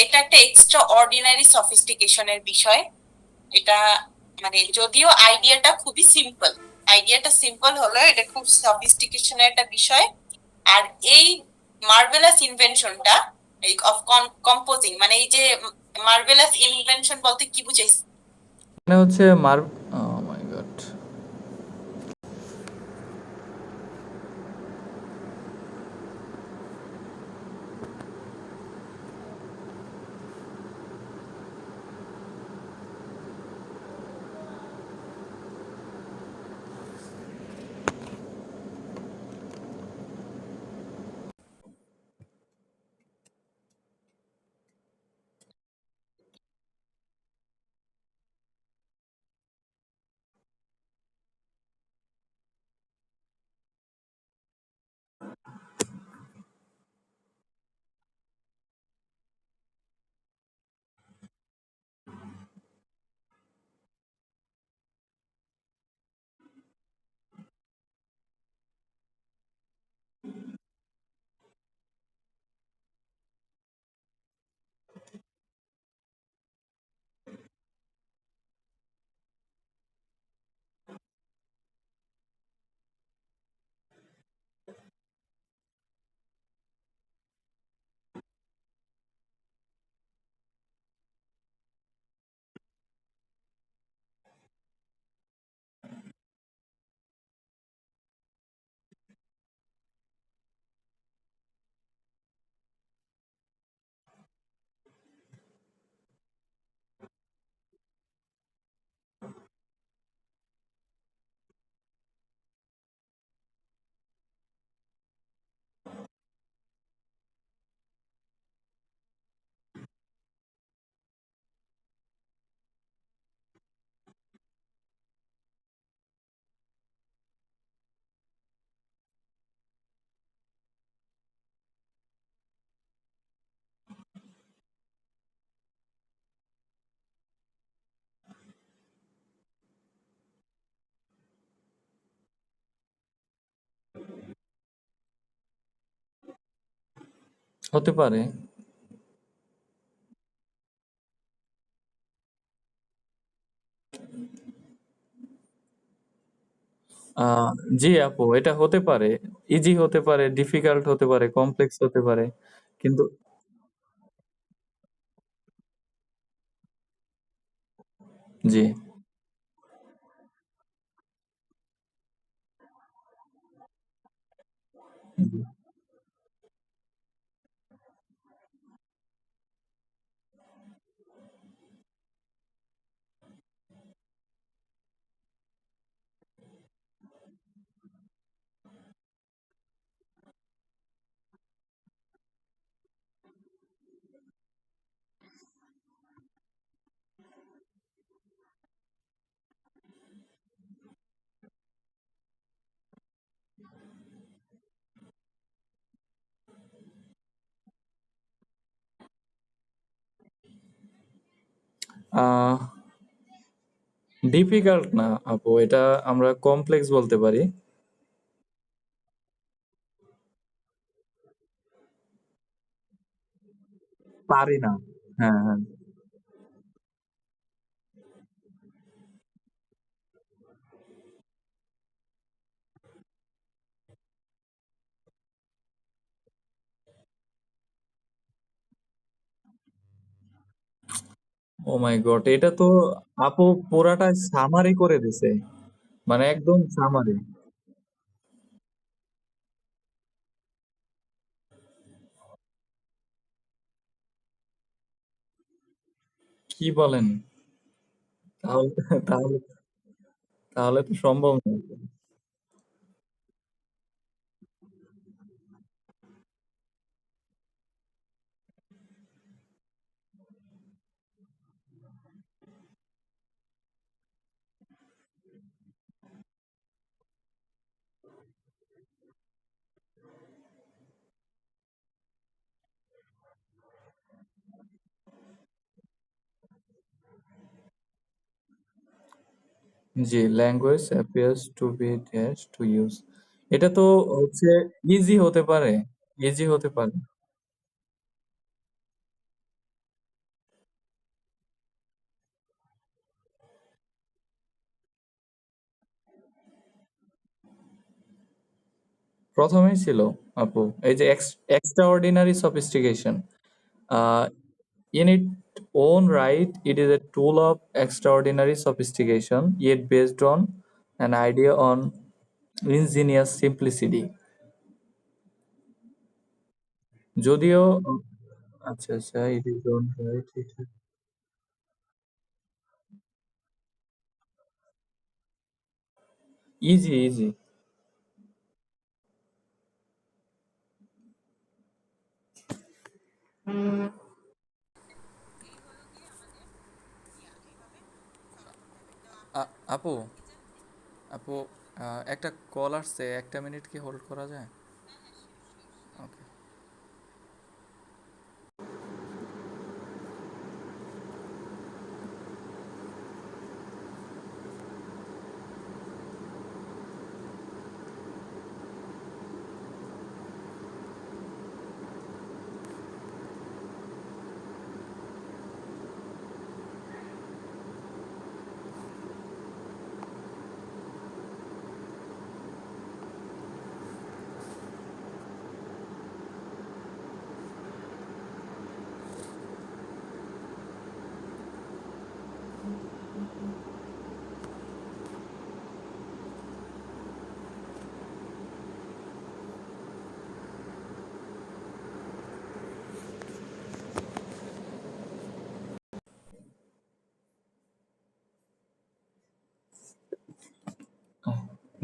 এটা একটা এক্সট্রা অর্ডিনারি সফিস্টিকেশনের বিষয়। এটা মানে যদিও আইডিয়াটা সিম্পল হলো, এটা খুব সফিস্টিকেশনের একটা বিষয়। আর এই মার্ভেলাস ইনভেনশনটা, এই অফ কম্পোজিং, মানে এই যে মার্ভেলাস ইনভেনশন বলতে কি বুঝাইছে? মানে হচ্ছে ও মাই গড। হতে পারে। আহ জি আপু, এটা হতে পারে, ইজি হতে পারে, ডিফিকাল্ট হতে পারে, কমপ্লেক্স হতে পারে, কিন্তু জি। জি। আহ ডিফিকাল্ট না আপু, এটা আমরা কমপ্লেক্স বলতে পারি। পারি না। হ্যাঁ, হ্যাঁ। ও মাই গড, এটা তো আপু পুরাটা সামারি করে দিছে, মানে একদম সামারি। কি বলেন? তাহলে তাহলে তাহলে তো সম্ভব না। জি, language appears to be dash to use, এটা তো হচ্ছে ইজি হতে পারে, ইজি হতে পারে। প্রথমেই ছিল আপু, এই যে extra ordinary sophistication, in its own right it is a tool of extraordinary sophistication yet based on an idea on ingenious simplicity, যদিও আচ্ছা আচ্ছা, it is own right easy easy. আপু, আপু, একটা কল আসছে, একটা মিনিট কি হোল্ড করা যায়? ওকে।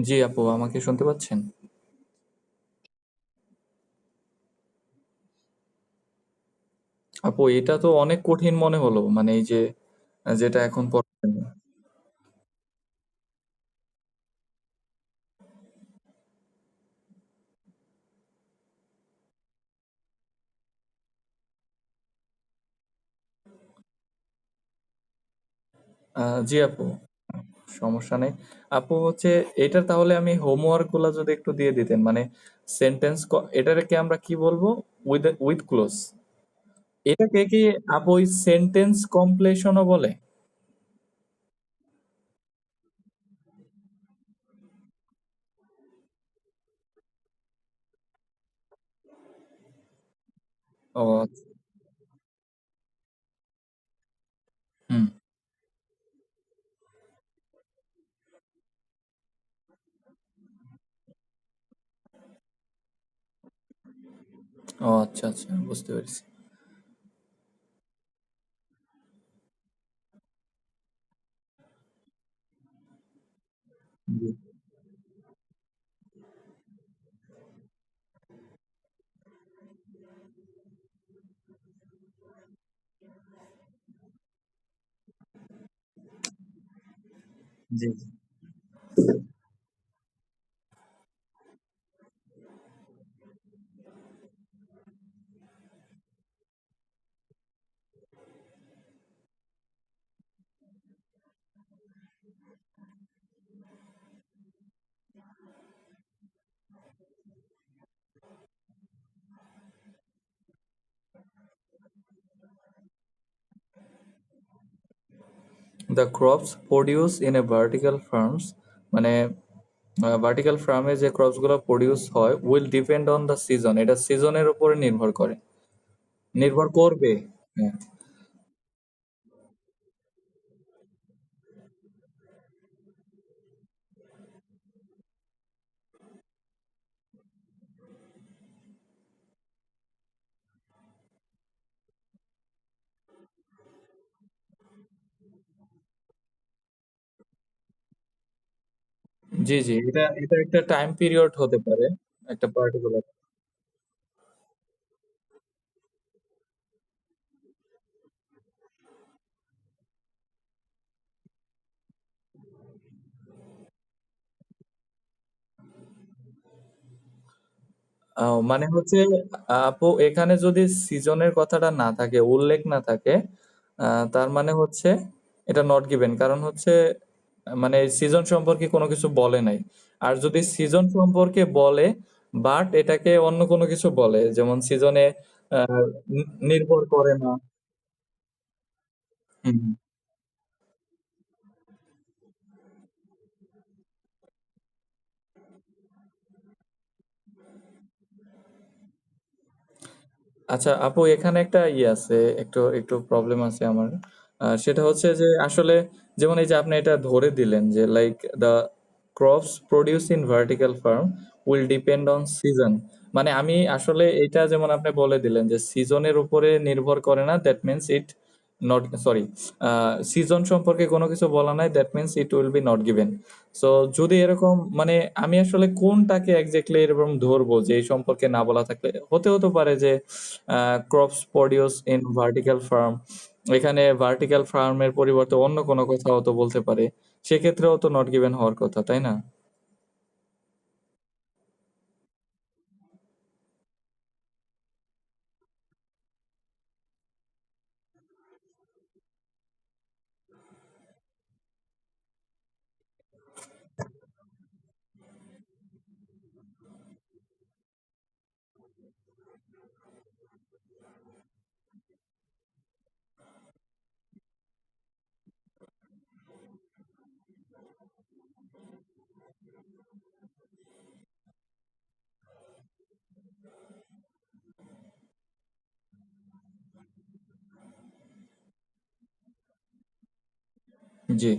জি আপু, আমাকে শুনতে পাচ্ছেন? আপু, এটা তো অনেক কঠিন মনে হলো, মানে এই যে যেটা এখন পড়ছেন। জি আপু, সমস্যা নেই। আপু হচ্ছে এটার তাহলে আমি হোমওয়ার্ক গুলা যদি একটু দিয়ে দিতেন, মানে সেন্টেন্স, এটাকে আমরা কি বলবো? উইথ ক্লোজ, এটাকে কি আপু ওই সেন্টেন্স কমপ্লিশনও বলে? ও আচ্ছা। হুম। ও আচ্ছা আচ্ছা, বুঝতে পেরেছি। জি জি জি। The crops produce in a vertical farms, মানে ভার্টিক্যাল ফার্মে যে ক্রপস গুলো প্রডিউস হয় will depend on the season, এটা সিজনের উপরে নির্ভর করে, নির্ভর করবে। হ্যাঁ। জি জি, এটা এটা একটা টাইম পিরিয়ড হতে পারে, একটা পার্টিকুলার। মানে হচ্ছে আপু এখানে যদি সিজনের কথাটা না থাকে, উল্লেখ না থাকে, তার মানে হচ্ছে এটা নট গিভেন, কারণ হচ্ছে মানে সিজন সম্পর্কে কোনো কিছু বলে নাই। আর যদি সিজন সম্পর্কে বলে বাট এটাকে অন্য কোনো কিছু বলে, যেমন সিজনে নির্ভর করে না। হুম হুম। আচ্ছা আপু, এখানে একটা ইয়ে আছে, একটু একটু প্রবলেম আছে আমার। সেটা হচ্ছে যে আসলে যেমন এই যে আপনি এটা ধরে দিলেন যে like the crops produce in vertical farm will depend on season, মানে আমি আসলে এটা যেমন আপনি বলে দিলেন যে সিজনের উপরে নির্ভর করে না, that means it not, sorry, season সম্পর্কে কোনো কিছু বলা নাই, that means it will be not given. So যদি এরকম মানে আমি আসলে কোনটাকে এক্স্যাক্টলি এরকম ধরবো যে এই সম্পর্কে না বলা থাকলে হতে হতে পারে যে crops produce in vertical farm, এখানে ভার্টিক্যাল ফার্মের পরিবর্তে অন্য কোনো কথাও তো বলতে পারে, সেক্ষেত্রেও তো নট গিভেন হওয়ার কথা, তাই না? জি।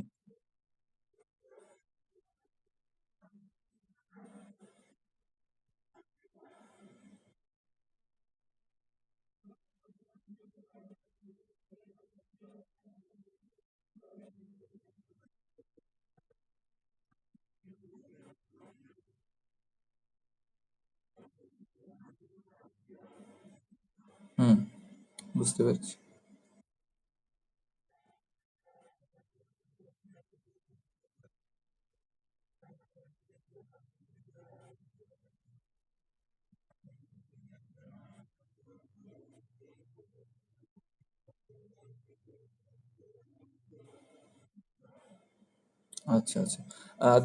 হুম, বুঝতে পেরেছি। আচ্ছা আচ্ছা,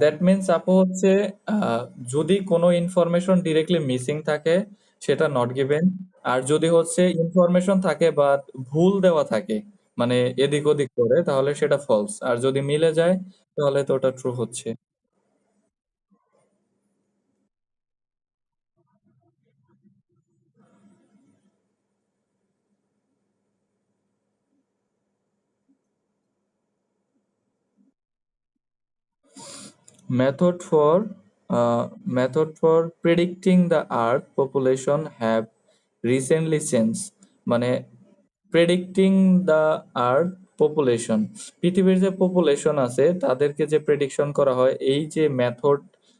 দ্যাট মিন্স আপু হচ্ছে আহ, যদি কোনো ইনফরমেশন ডিরেক্টলি মিসিং থাকে সেটা নট গিভেন। আর যদি হচ্ছে ইনফরমেশন থাকে বাট ভুল দেওয়া থাকে, মানে এদিক ওদিক করে, তাহলে সেটা ফলস। আর যদি মিলে যায় তাহলে তো ওটা ট্রু হচ্ছে। Method for method for predicting the Earth population have recently changed. মানে প্রেডিক্টিং দ্য আর্থ পপুলেশন, পৃথিবীর যে পপুলেশন আছে তাদেরকে যে প্রেডিকশন করা হয়, এই যে মেথড,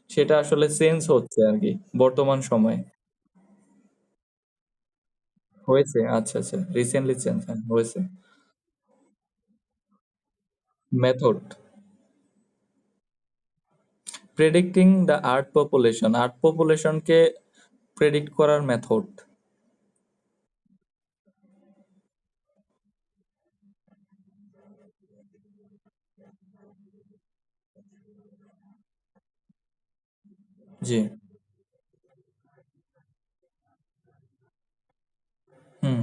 সেটা আসলে চেঞ্জ হচ্ছে আর কি বর্তমান সময়ে। হয়েছে, আচ্ছা আচ্ছা, রিসেন্টলি চেঞ্জ হয়েছে। Method, predicting the earth population, earth পপুলেশনকে প্রেডিক্ট করার মেথড। জি। হুম।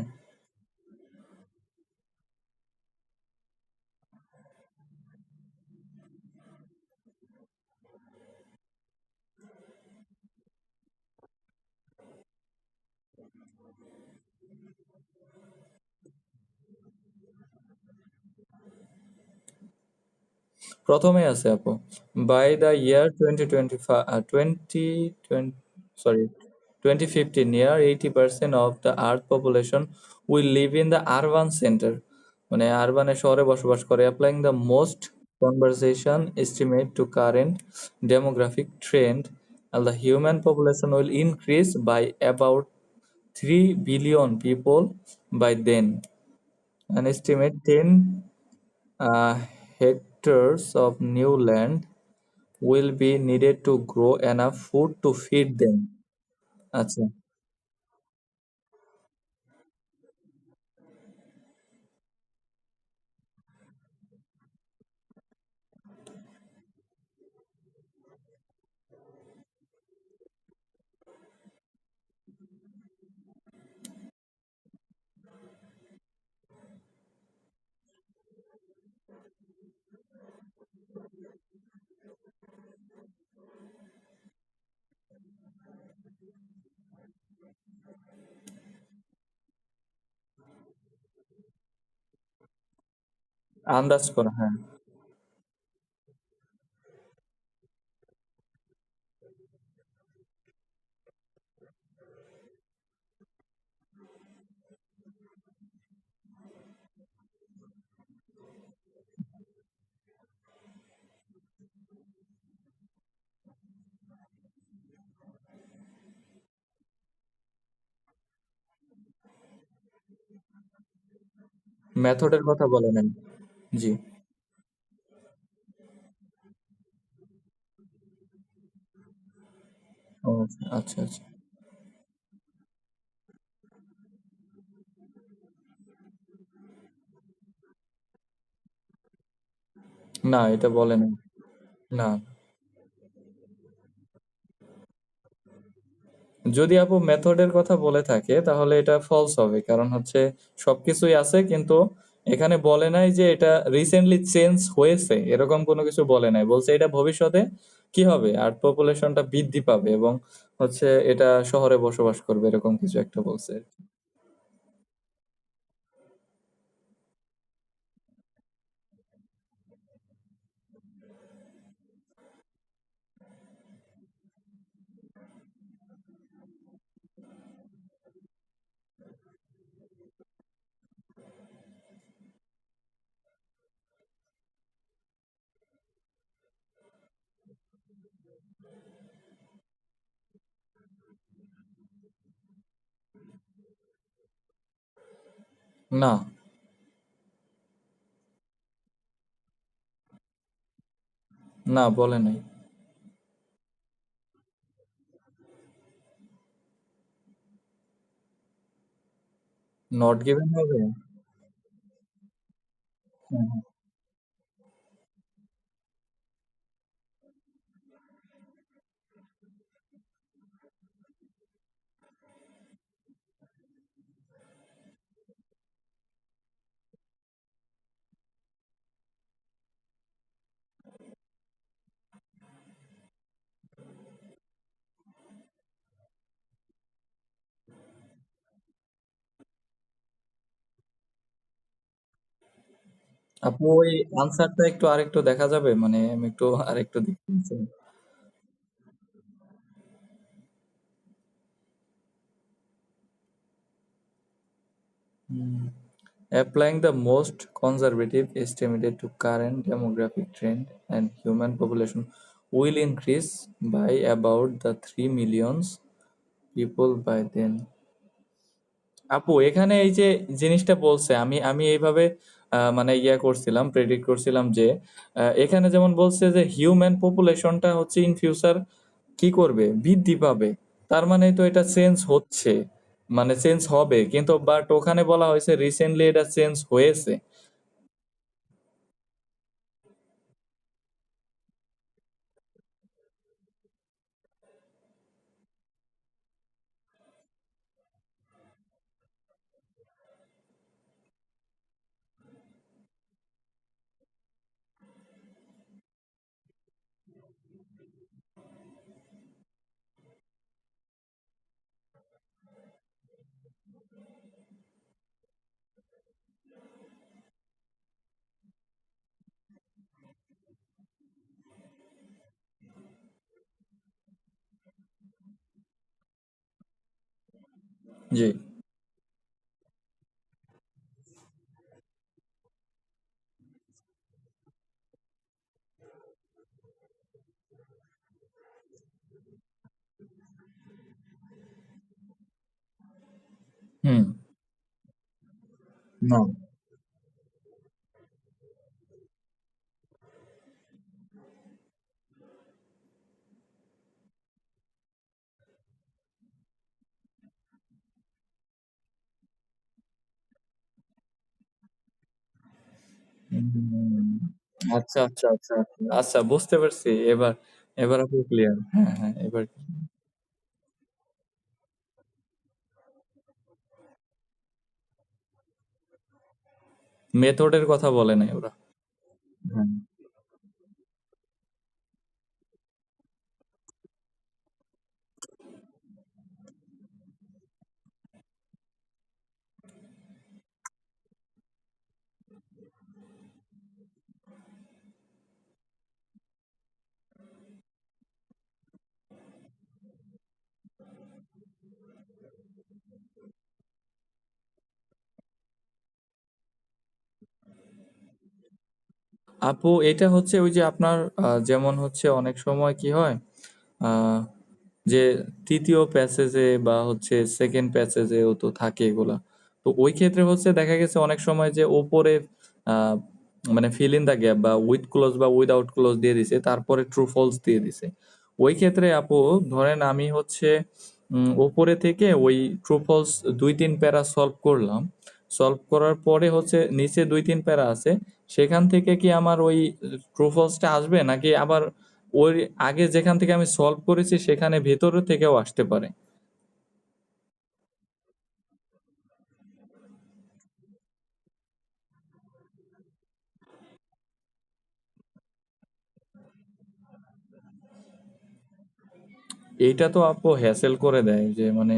প্রথমে আছে আপু, by the year 2025, 2050, near 80% of the earth population will live in the urban center, মানে আরবানে শহরে বসবাস করে। Applying the most conversation estimate to current demographic trend, and the human population will increase by about 3 billion people by then. An estimate 10 hectares of new land will be needed to grow enough food to feed them. আচ্ছা, আন্দাজ করা, হ্যাঁ। মেথডের কথা বলে নেন। জি। ও, আচ্ছা আচ্ছা। না, এটা বলে নাই। না, যদি আপু মেথডের কথা বলে থাকে তাহলে এটা ফলস হবে, কারণ হচ্ছে সবকিছুই আছে, কিন্তু এখানে বলে নাই যে এটা রিসেন্টলি চেঞ্জ হয়েছে, এরকম কোনো কিছু বলে নাই। বলছে এটা ভবিষ্যতে কি হবে, আর্থ পপুলেশনটা বৃদ্ধি পাবে এবং হচ্ছে এটা শহরে বসবাস করবে, এরকম কিছু একটা বলছে। না, না বলে নাই। নট গিভেন হবে। হুম, হুম। আপু ওই আনসারটা একটু আরেকটু দেখা যাবে, মানে আমি একটু আরেকটু দেখতে চাই। Hmm. Applying the most conservative estimate to current demographic trend and human population will increase by about the 3 millions people by then. আপু এখানে এই যে জিনিসটা বলছে, আমি আমি এইভাবে মানে করছিলাম, প্রেডিক্ট করছিলাম যে এখানে যেমন বলছে যে হিউম্যান পপুলেশনটা হচ্ছে ইন ফিউচার কি করবে, বৃদ্ধি পাবে। তার মানে তো এটা চেঞ্জ হচ্ছে, মানে চেঞ্জ হবে, কিন্তু বাট ওখানে বলা হয়েছে রিসেন্টলি এটা চেঞ্জ হয়েছে। জি। হুম। না। হুম। আচ্ছা আচ্ছা আচ্ছা আচ্ছা আচ্ছা, বুঝতে পারছি এবার। এবার আপনি ক্লিয়ার, হ্যাঁ হ্যাঁ এবার। মেথডের কথা বলে নাই ওরা। হ্যাঁ। আপু এটা হচ্ছে ওই যে আপনার যেমন হচ্ছে অনেক সময় কি হয়, আহ, যে তৃতীয় প্যাসেজে বা হচ্ছে সেকেন্ড প্যাসেজেও তো থাকে এগুলা। তো ওই ক্ষেত্রে হচ্ছে দেখা গেছে অনেক সময় যে ওপরে আহ, মানে ফিল ইন দা গ্যাপ বা উইথ ক্লোজ বা উইদাউট ক্লোজ দিয়ে দিছে, তারপরে ট্রু ফলস দিয়ে দিছে। ওই ক্ষেত্রে আপু ধরেন আমি হচ্ছে ওপরে থেকে ওই ট্রু ফলস 2-3 প্যারা সলভ করলাম। সলভ করার পরে হচ্ছে নিচে 2-3 প্যারা আছে, সেখান থেকে কি আমার ওই ট্রু ফলসটা আসবে, নাকি আবার ওই আগে যেখান থেকে আমি সলভ করেছি সেখানে ভেতর থেকেও আসতে পারে? এইটা তো আপু হ্যাসেল করে দেয়, যে মানে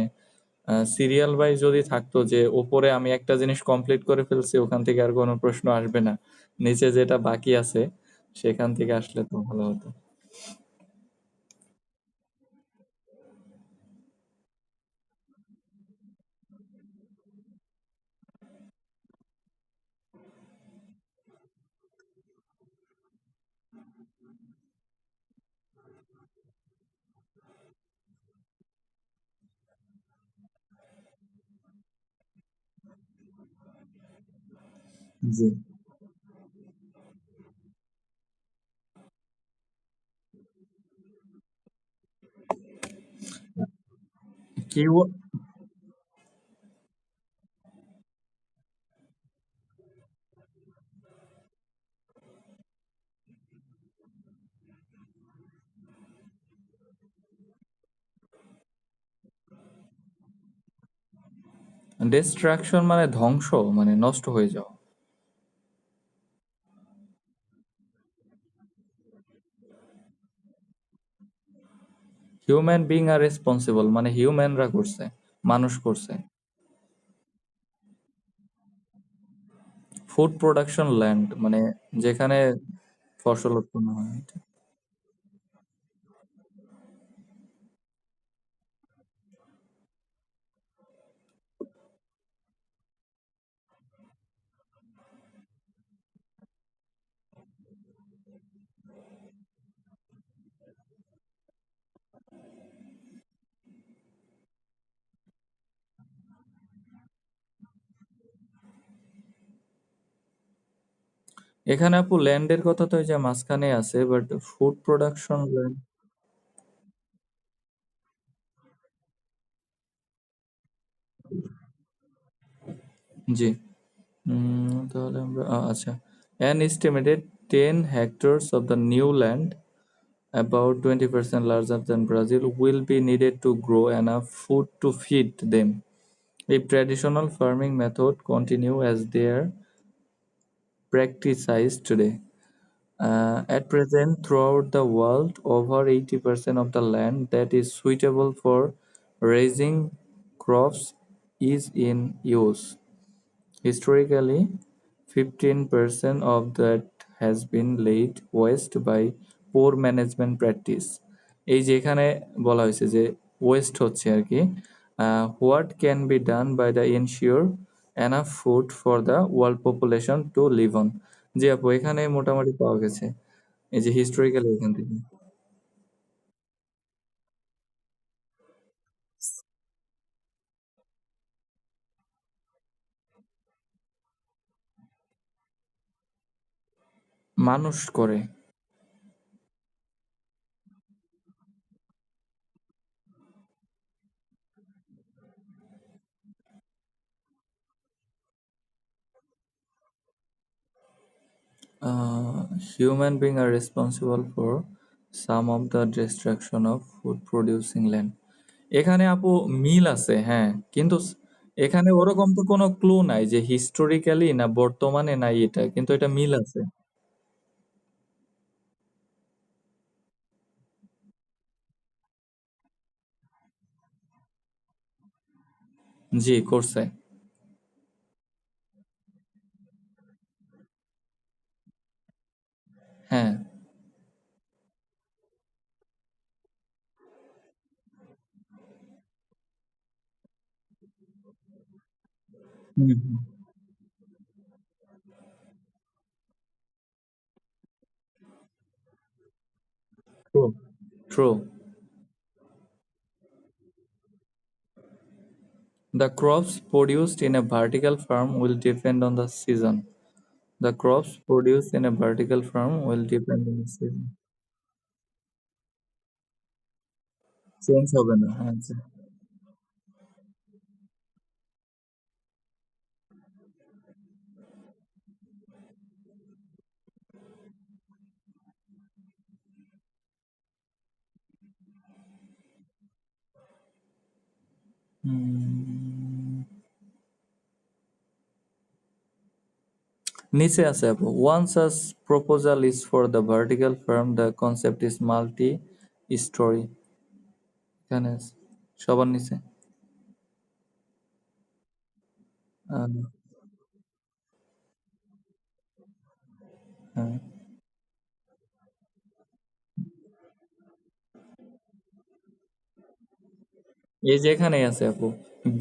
সিরিয়াল ওয়াইজ যদি থাকতো যে ওপরে আমি একটা জিনিস কমপ্লিট করে ফেলছি, ওখান থেকে আর কোনো প্রশ্ন আসবে না, নিচে যেটা বাকি আছে সেখান থেকে আসলে তো ভালো হতো। জি। কিউ ডিস্ট্রাকশন মানে ধ্বংস, মানে নষ্ট হয়ে যাওয়া। হিউম্যান বিং আর রেসপন্সিবল মানে হিউম্যানরা করছে, মানুষ করছে। ফুড প্রোডাকশন ল্যান্ড মানে যেখানে ফসল উৎপন্ন হয়। এখানে আপু ল্যান্ডের কথা তো এই যে মাঝখানে আছে, বাট ফুড প্রোডাকশন ল্যান্ড। জি। তাহলে আমরা আচ্ছা, an estimated 10 hectares of the new land, about 20% larger than Brazil, will be needed to grow enough food to feed them if traditional farming method continue as they are practiced today. At present, throughout the world, over 80% of the land that is suitable for raising crops is in use. Historically, 15% of that has been laid waste by poor management practice. এই যে এখানে বলা হয়েছে যে West হচ্ছে আর কি, what can be done by the ensure enough food for the world population to live on. জি আপু, এখানে মোটামুটি পাওয়া গেছে এই যে হিস্টোরিক্যালি এখান থেকে। মানুষ করে। Human beings are responsible for some of the destruction of food producing land. এখানে আপু মিল আছে, হ্যাঁ, কিন্তু এখানে ওরকম তো কোনো ক্লু নাই যে হিস্টোরিক্যালি না বর্তমানে নাই, এটা কিন্তু এটা মিল আছে। জি করছে। হ্যাঁ। হুম হুম। True. True. The crops produced in a vertical farm will depend on the season. The crops produced in a vertical farm will depend on the season. Change হবে না, হ্যাঁ জি। হুম, নিচে আছে আপু, one such proposal is for the vertical farm, the concept is multi story। এখানে আছে, সবার নিচে। আহ, হ্যাঁ, এই যে এখানেই আছে আপু,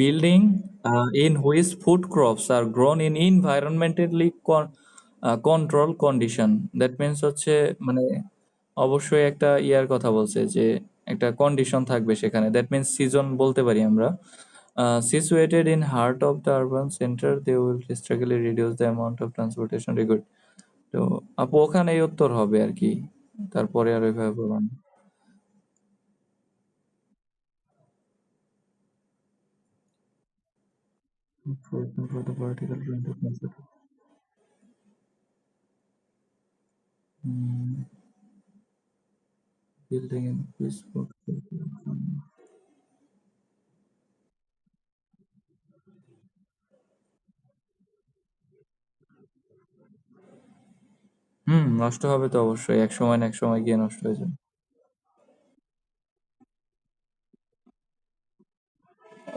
building in which food crops are grown in environmentally control condition. That means হচ্ছে মানে অবশ্যই একটা ইয়ার কথা বলছে যে একটা কন্ডিশন থাকবে সেখানে, দ্যাট মিনস সিজন বলতে পারি আমরা। Situated in heart of the urban centre they will drastically reduce the amount of transportation required. তো আপু ওখানে এই উত্তর হবে আর কি, তারপরে আর ওইভাবে বললাম। For example, the vertical range of concept. Hmm, building in peaceful. নষ্ট হবে তো অবশ্যই, এক সময় না এক সময় গিয়ে নষ্ট হয়ে যাবে।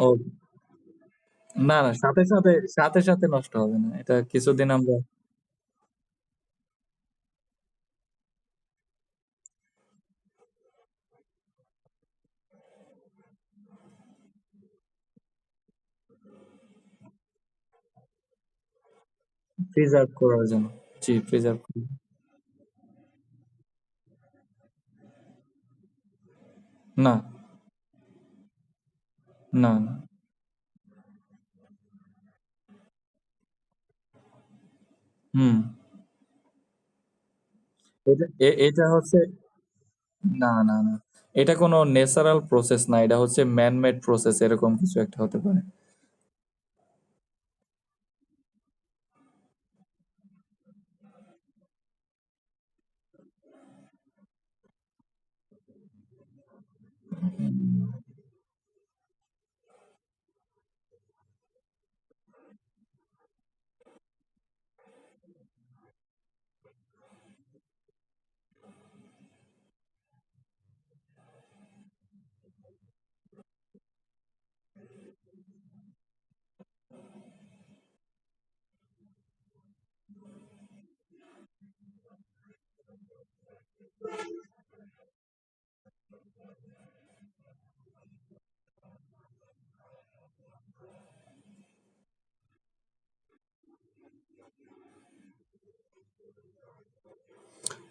ও না, না, সাথে সাথে নষ্ট হবে না। এটা কিছুদিন আমরা প্রিজার্ভ করার জন্য। জি, প্রিজার্ভ করি। না, না, না। হুম। এটা হচ্ছে, না, না, না। এটা কোনো ন্যাচারাল প্রসেস না। এটা হচ্ছে ম্যান মেড প্রসেস, এরকম কিছু একটা হতে পারে।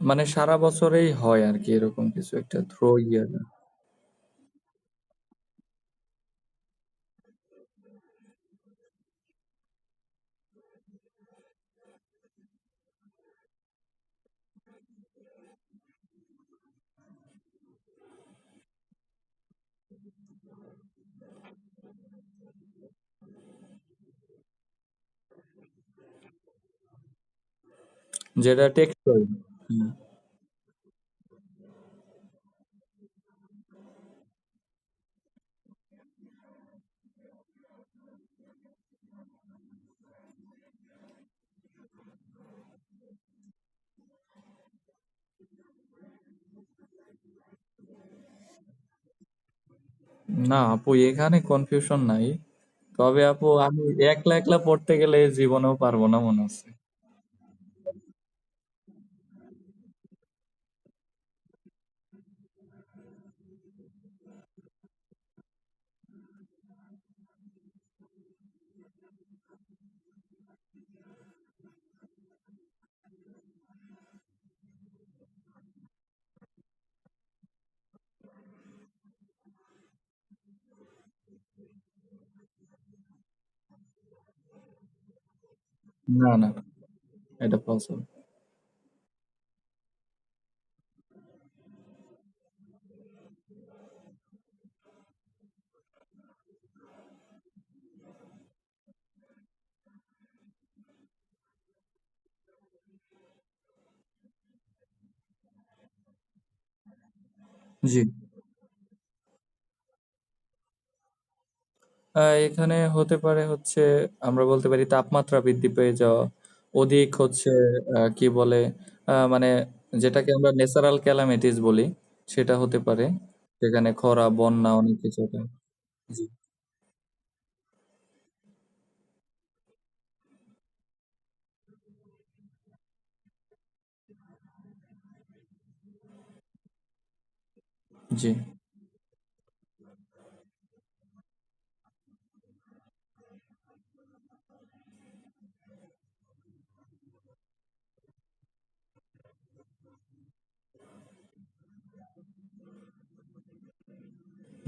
মানে সারা বছরেই হয় আরকি এরকম কিছু একটা থ্রো ইয়ার। যেটা টেকসই। হুম। না আপু, এখানে কনফিউশন নাই। তবে আপু আমি একলা একলা পড়তে গেলে জীবনেও পারবো না মনে হচ্ছে। না, না, এটা পসিবল। জি। এখানে হতে পারে হচ্ছে, আমরা বলতে পারি তাপমাত্রা বৃদ্ধি পেয়ে যাওয়া, অধিক হচ্ছে কি বলে, মানে যেটাকে আমরা ন্যাচারাল ক্যালামিটিস বলি, সেটা হতে পারে। সেখানে খরা, বন্যা অনেক কিছু হবে। জি, জি।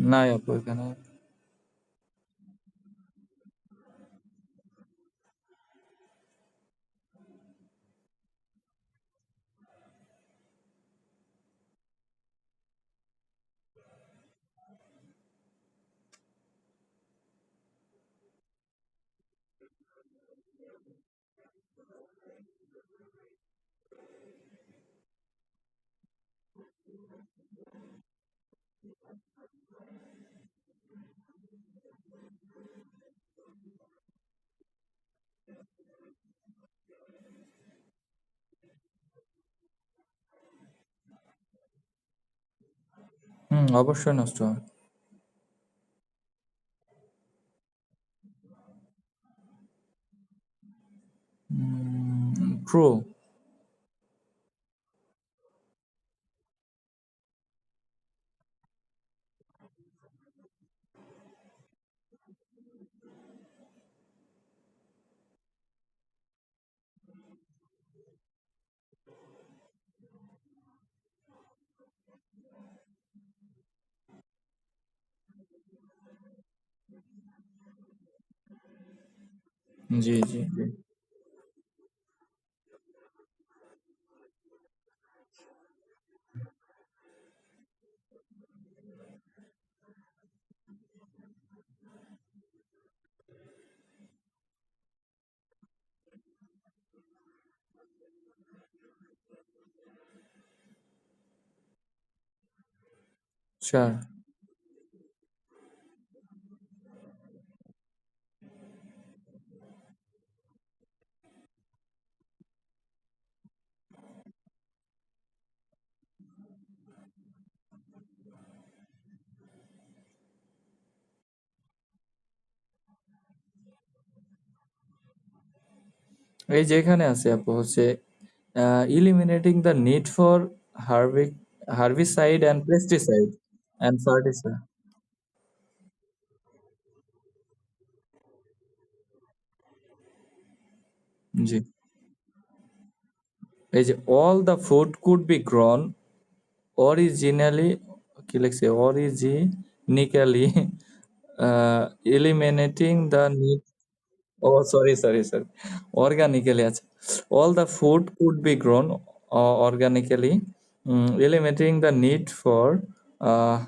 নাই আপু এখানে। হুম, অবশ্যই নষ্ট হয়। True. জি, জি, জি। Sure. এই যে এখানে আছে আপু হচ্ছে eliminating the need for herbicide and pesticide and fertilizer. জি। এই যে all the food could be grown originally, কি লিখছে, organically, eliminating the need. Oh, sorry. Organically, আচ্ছা। All the food could be grown organically, eliminating the need for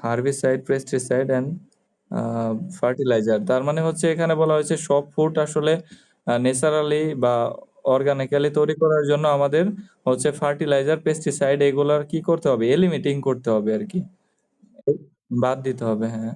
herbicide, pesticide and fertilizer. তার মানে হচ্ছে এখানে বলা হয়েছে সব ফুড আসলে ন্যাচারালি বা অর্গানিক্যালি তৈরি করার জন্য আমাদের হচ্ছে ফার্টিলাইজার, পেস্টিসাইড এগুলার কি করতে হবে? এলিমিটিং করতে হবে আরকি। বাদ দিতে হবে, হ্যাঁ।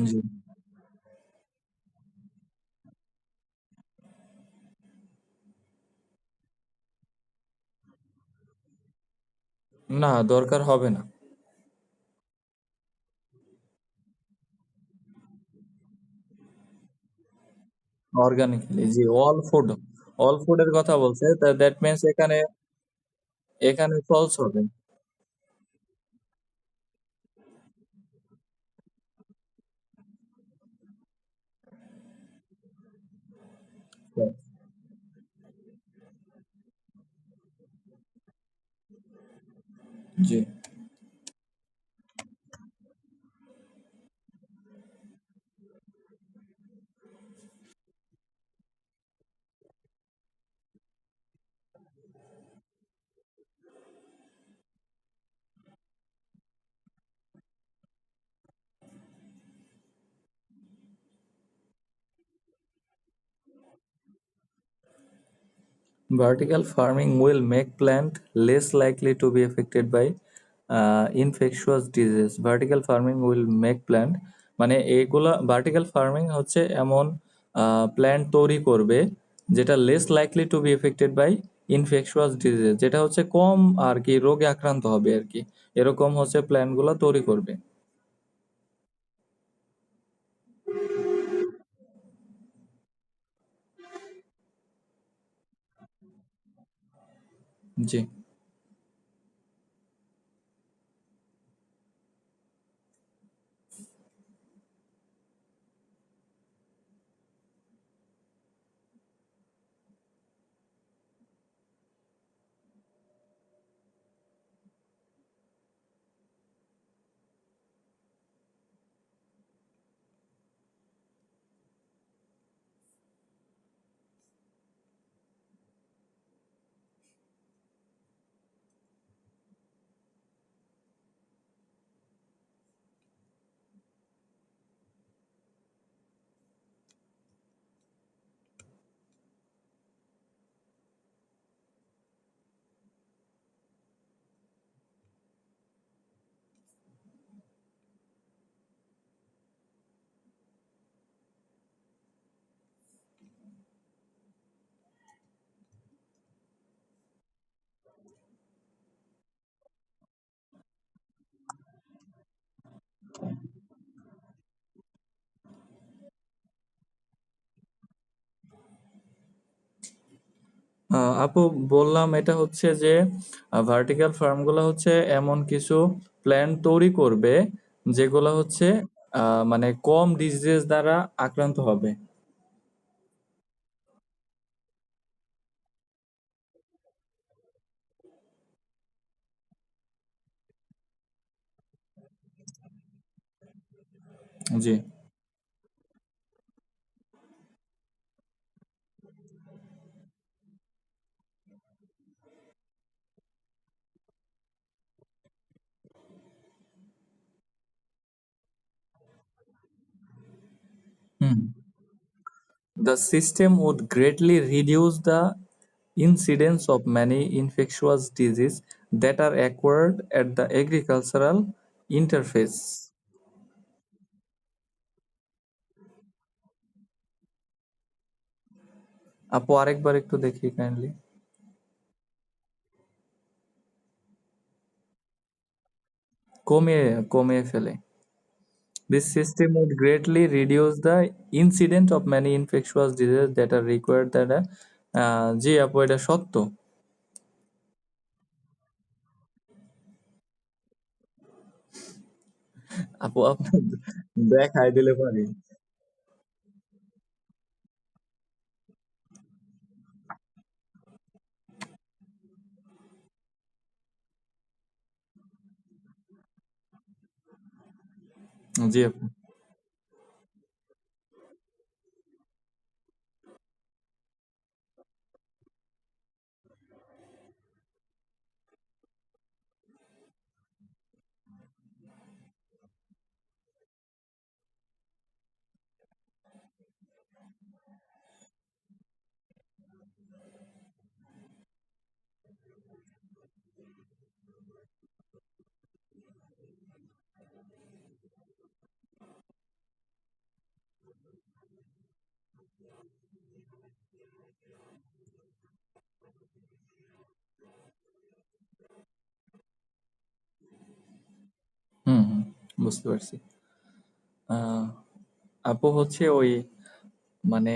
জি। না, দরকার হবে না। অর্গানিক্যালি, জি, অল ফুডের কথা বলছে। দ্যাট মিনস এখানে এখানে ফলস হবে। জি। Vertical farming will make plant less likely to be affected by infectious disease. Vertical farming will make plant, মানে এইগুলা ভার্টিক্যাল ফার্মিং হচ্ছে এমন প্ল্যান্ট তৈরি করবে যেটা less likely to be affected by infectious disease, যেটা হচ্ছে কম আর কি রোগে আক্রান্ত হবে আর কি, এরকম হচ্ছে প্ল্যান্টগুলো তৈরি করবে। জি। আপু, বললাম এটা হচ্ছে যে ভার্টিক্যাল ফার্মগুলো হচ্ছে এমন কিছু প্ল্যান্ট তৈরি করবে যেগুলো হচ্ছে মানে কম ডিজিজ দ্বারা আক্রান্ত হবে। জি। হুম। The system would greatly reduce the incidence of many infectious diseases that are acquired at the agricultural interface. আপু, আরেকবার একটু দেখি কাইন্ডলি। কমিয়ে কমিয়ে ফেলে। This system would greatly reduce the incidence of many infectious diseases that are required that জি আপু, এটা সত্য। আপু, আপনার দেখাই দিলে পারি। জি আপু। হুম, হুম, বুঝতে পারছি। আহ, আপু হচ্ছে ওই মানে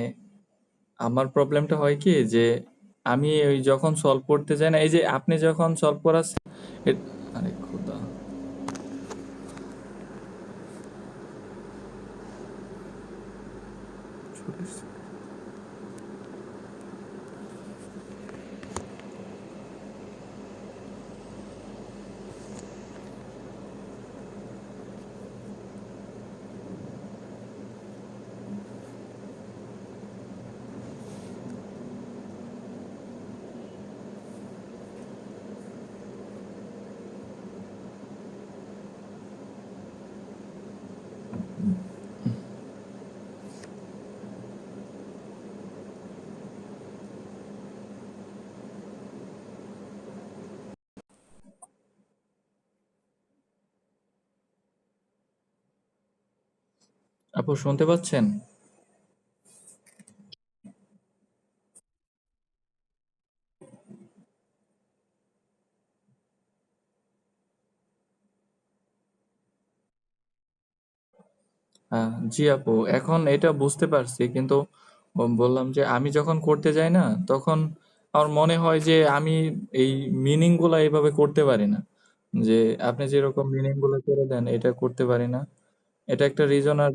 আমার প্রবলেমটা হয় কি যে আমি ওই যখন সলভ করতে যাই না, এই যে আপনি যখন সলভ করাচ্ছেন আরে খোদা, ছুটে এসেছে। আপু, শুনতে পাচ্ছেন? জি আপু, এখন এটা বুঝতে পারছি, কিন্তু বললাম যে আমি যখন করতে যাই না, তখন আমার মনে হয় যে আমি এই মিনিং গুলা এইভাবে করতে পারি না, যে আপনি যেরকম মিনিং গুলো করে দেন এটা করতে পারি না। এটা একটা রিজন। আর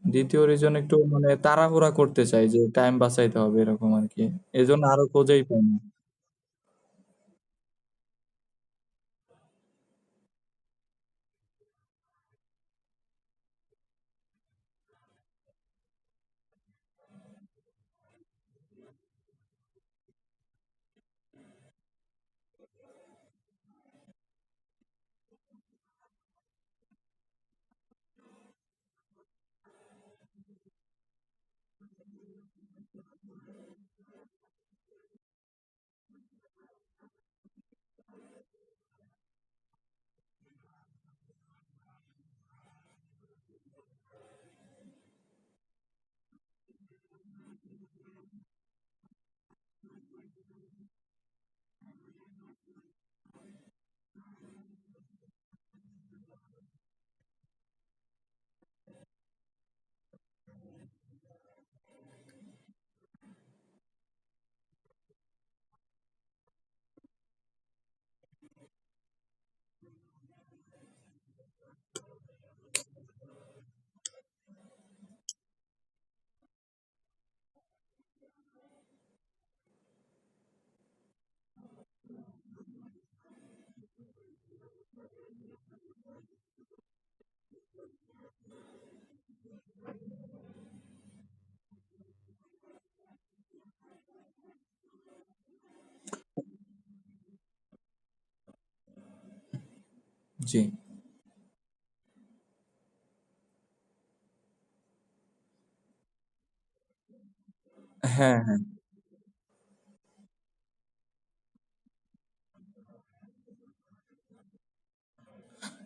দ্বিতীয় রিজন একটু মানে তাড়াহুড়া করতে চাই, যে টাইম বাঁচাইতে হবে এরকম আর কি। এজন্য আরো খোঁজেই পাই না। জি। হ্যাঁ, হ্যাঁ।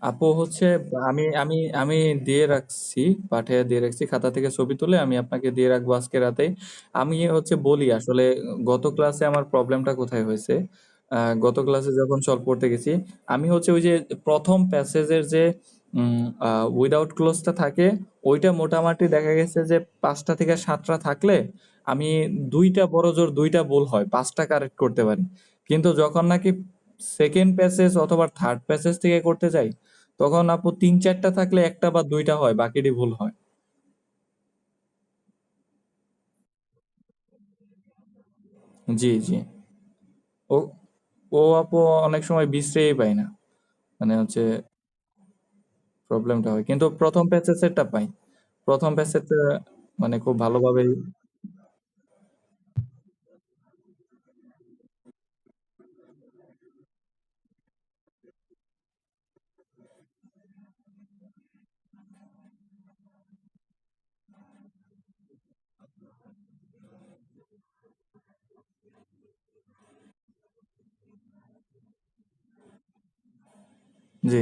আপু হচ্ছে, আমি আমি আমি দিয়ে রাখছি, পাঠিয়ে দিয়ে রাখছি, খাতা থেকে ছবি তুলে আমি আপনাকে দিয়ে রাখবো আজকে রাতেই। আমি হচ্ছে বলি আসলে গত ক্লাসে আমার প্রবলেমটা কোথায় হয়েছে। গত ক্লাসে যখন সলভ করতে গেছি, আমি হচ্ছে ওই যে প্রথম প্যাসেজের যে উইদাউট ক্লোজটা থাকে, ওইটা মোটামুটি দেখা গেছে যে 5টা থেকে 7টা থাকলে আমি দুইটা বড় জোর দুইটা ভুল হয়, 5টা কারেক্ট করতে পারি। কিন্তু যখন নাকি সেকেন্ড প্যাসেজ অথবা থার্ড প্যাসেজ থেকে করতে যাই, তখন আপু 3-4টা থাকলে একটা বা দুইটা হয়, বাকিটি ভুল হয়। জি, জি। ও ও আপু অনেক সময় বিশ্রেই পাই না, মানে হচ্ছে প্রবলেমটা হয়, কিন্তু প্রথম প্যাসেজেরটা পাই। প্রথম প্যাসেজটা মানে খুব ভালোভাবেই। জি।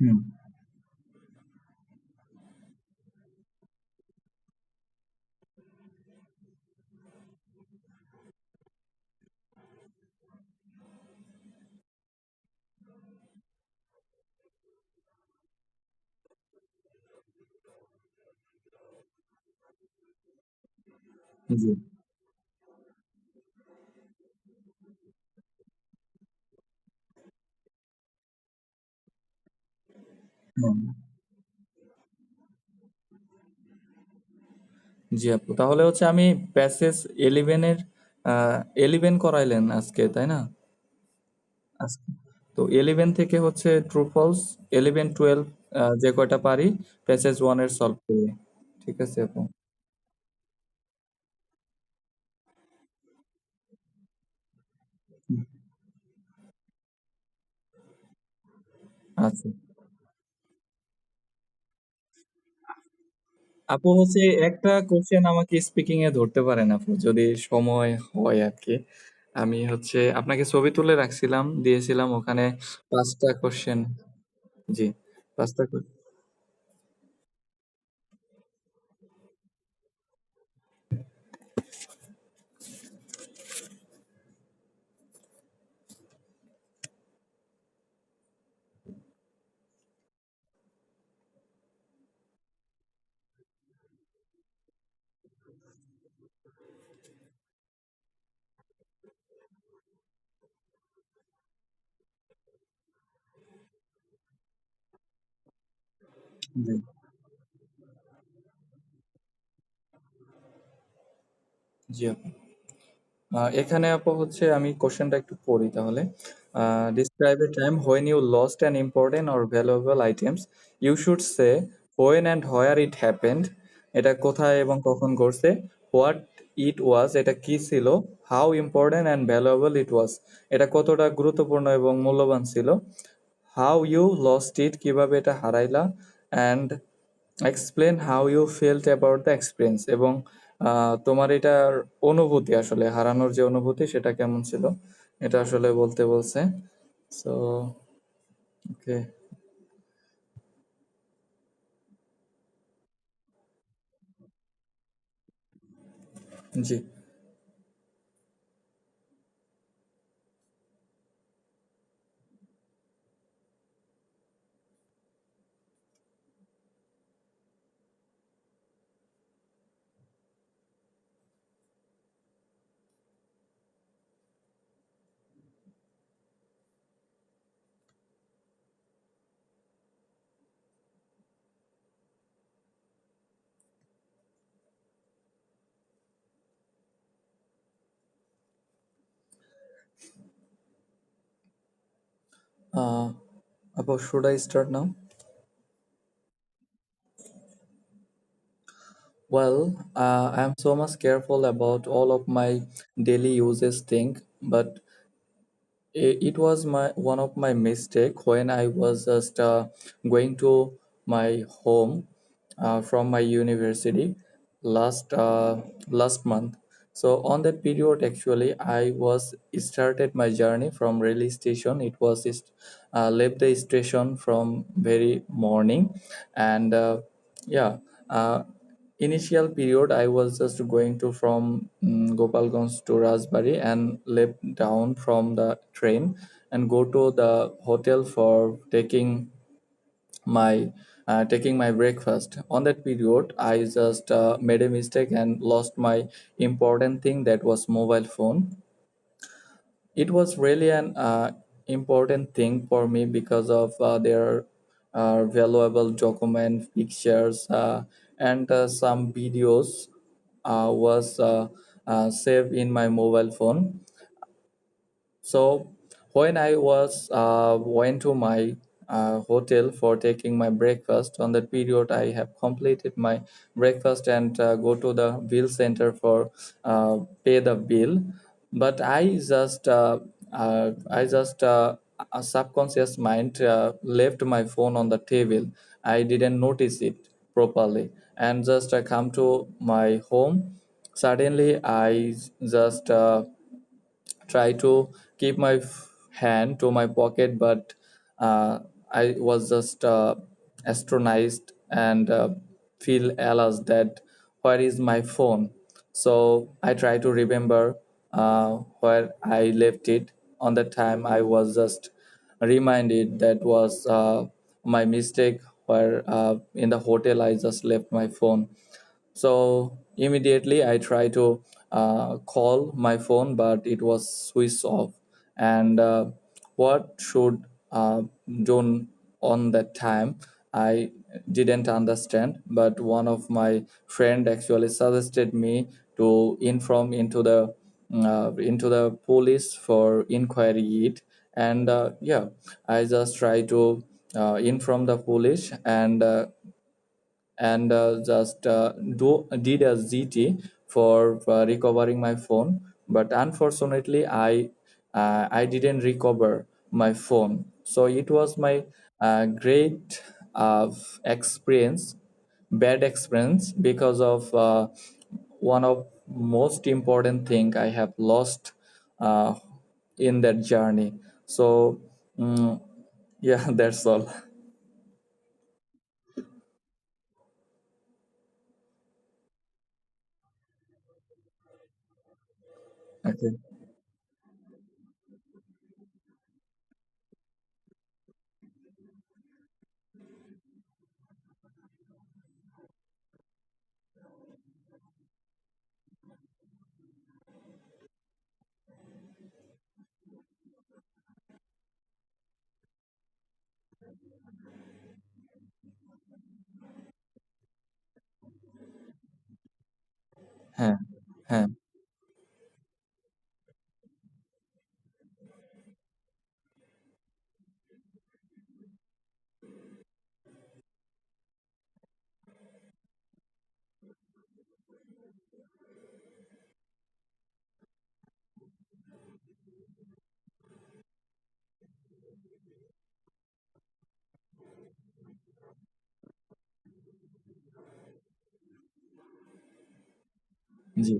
হুম। জি। হুম। জি আপু, তাহলে হচ্ছে আমি প্যাসেজ 11-এর 11 করাইলেন আজকে, তাই না? আজকে তো 11 থেকে হচ্ছে ট্রু ফলস, 11-12 যে কয়টা পারি প্যাসেজ 1-এর সলভ করি। ঠিক আছে আপু। আচ্ছা। আপু হচ্ছে একটা কোশ্চেন আমাকে স্পিকিং এ ধরতে পারেন আপু, যদি সময় হয় আর কি। আমি হচ্ছে আপনাকে ছবি তুলে রাখছিলাম, দিয়েছিলাম ওখানে 5টা কোশ্চেন। জি। 5টা। জি। জি আপু। এখানে আপু হচ্ছে আমি কোশ্চেনটা একটু পড়ি তাহলে। Describe a time when you lost an important or valuable items, you should say when and where it happened, এটা কোথায় এবং কখন ঘটছে। হোয়াট ইট ওয়াজ, এটা কি ছিল। হাউ ইম্পর্টেন্ট অ্যান্ড ভ্যালুয়েবল ইট ওয়াজ, এটা কতটা গুরুত্বপূর্ণ এবং মূল্যবান ছিল। হাউ ইউ লস্ট ইট, কিভাবে এটা হারাইলা। And explain how you felt about the experience, এবং তোমার এটার অনুভূতি, আসলে হারানোর যে অনুভূতি সেটা কেমন ছিল, এটা আসলে বলতে বলছে। So okay. G. Uh, about should I start now? Well, I'm so much careful about all of my daily uses thing, but it was my one of my mistake when I was just going to my home from my university last month. So on that period, actually, I was started my journey from railway station. It was left the station from very morning, and yeah. Uh, Initial period I was just going to from Gopalganj to Rajbari and left down from the train and go to the hotel for taking my breakfast. On that period I just made a mistake and lost my important thing, that was mobile phone. It was really an important thing for me because of their valuable document pictures and some videos was saved in my mobile phone. So when I was went to my hotel for taking my breakfast, on that period I have completed my breakfast and go to the bill center for pay the bill. But I just a subconscious mind left my phone on the table. I didn't notice it properly, and just I come to my home. Suddenly, I just try to keep my hand to my pocket, but I was just astonished and feel alas that where is my phone. So I try to remember where I left it. On that time I was just reminded that was my mistake, where in the hotel I just left my phone. So immediately I try to call my phone, but it was switched off. And what should do on that time, I didn't understand. But one of my friend actually suggested me to inform into the police for inquiry it. And yeah, I just try to inform the police and just did a ZT for recovering my phone. But unfortunately, I didn't recover my phone. So it was my great experience, bad experience, because of one of most important thing I have lost uh, in that journey. So mm, yeah, that's all. Okay. হ্যাঁ, হ্যাঁ, জি।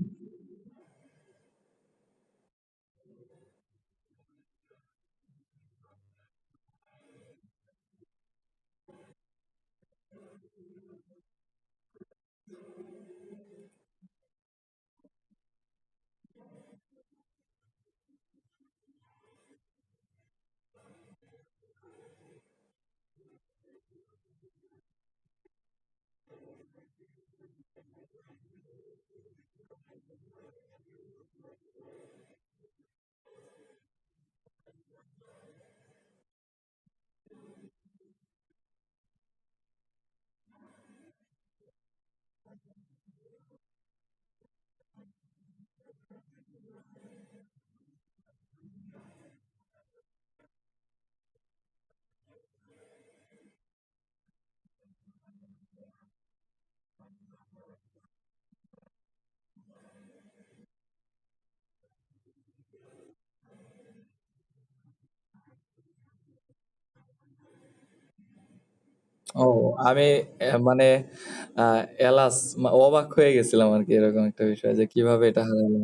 ও আমি মানে alas অবাক হয়ে গেছিলাম আর কি, এরকম একটা বিষয় যে কিভাবে এটা হারালো।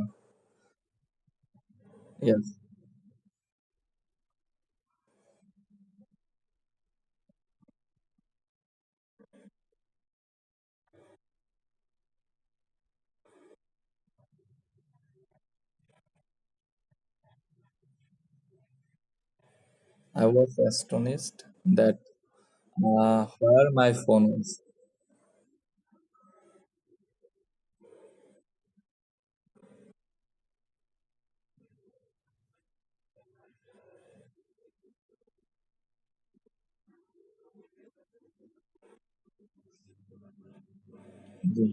Yes, I was astonished that where my phone was. জি,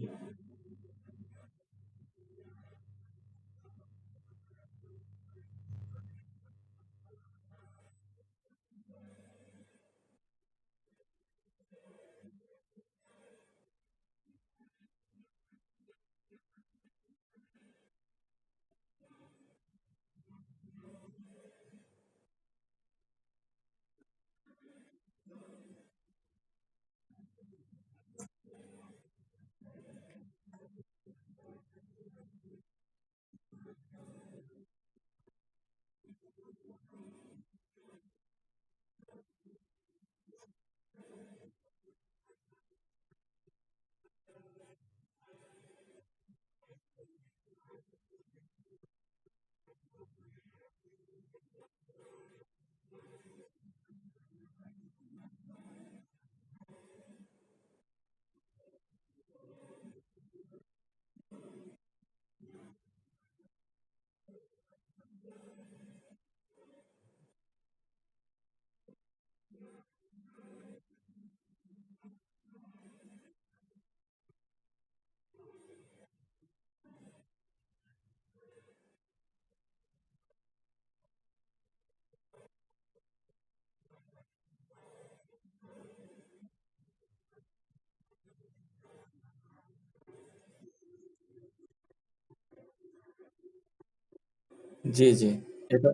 জি, জি। এটা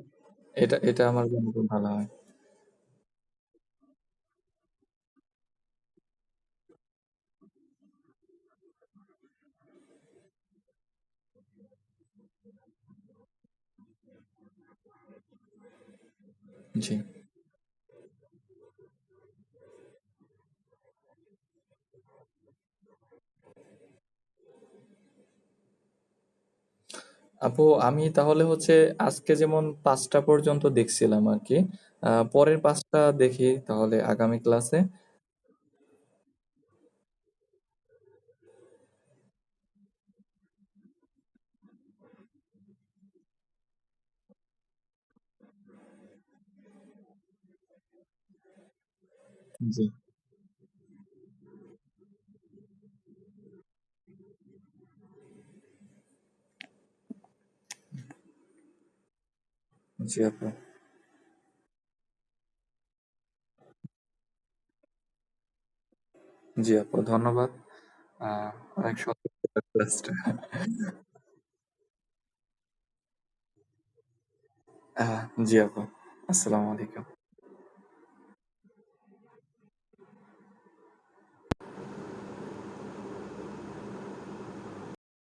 এটা এটা আমার জন্য খুব ভালো হয়। জি। আপু আমি তাহলে হচ্ছে আজকে যেমন ৫টা পর্যন্ত দেখছিলাম আরকি। পরের ৫টা দেখি তাহলে আগামী ক্লাসে। জি, জি আপু। জি আপু, ধন্যবাদ। আ অনেক সুন্দর ছিল ক্লাসটা। জি আপু। আসসালামু আলাইকুম।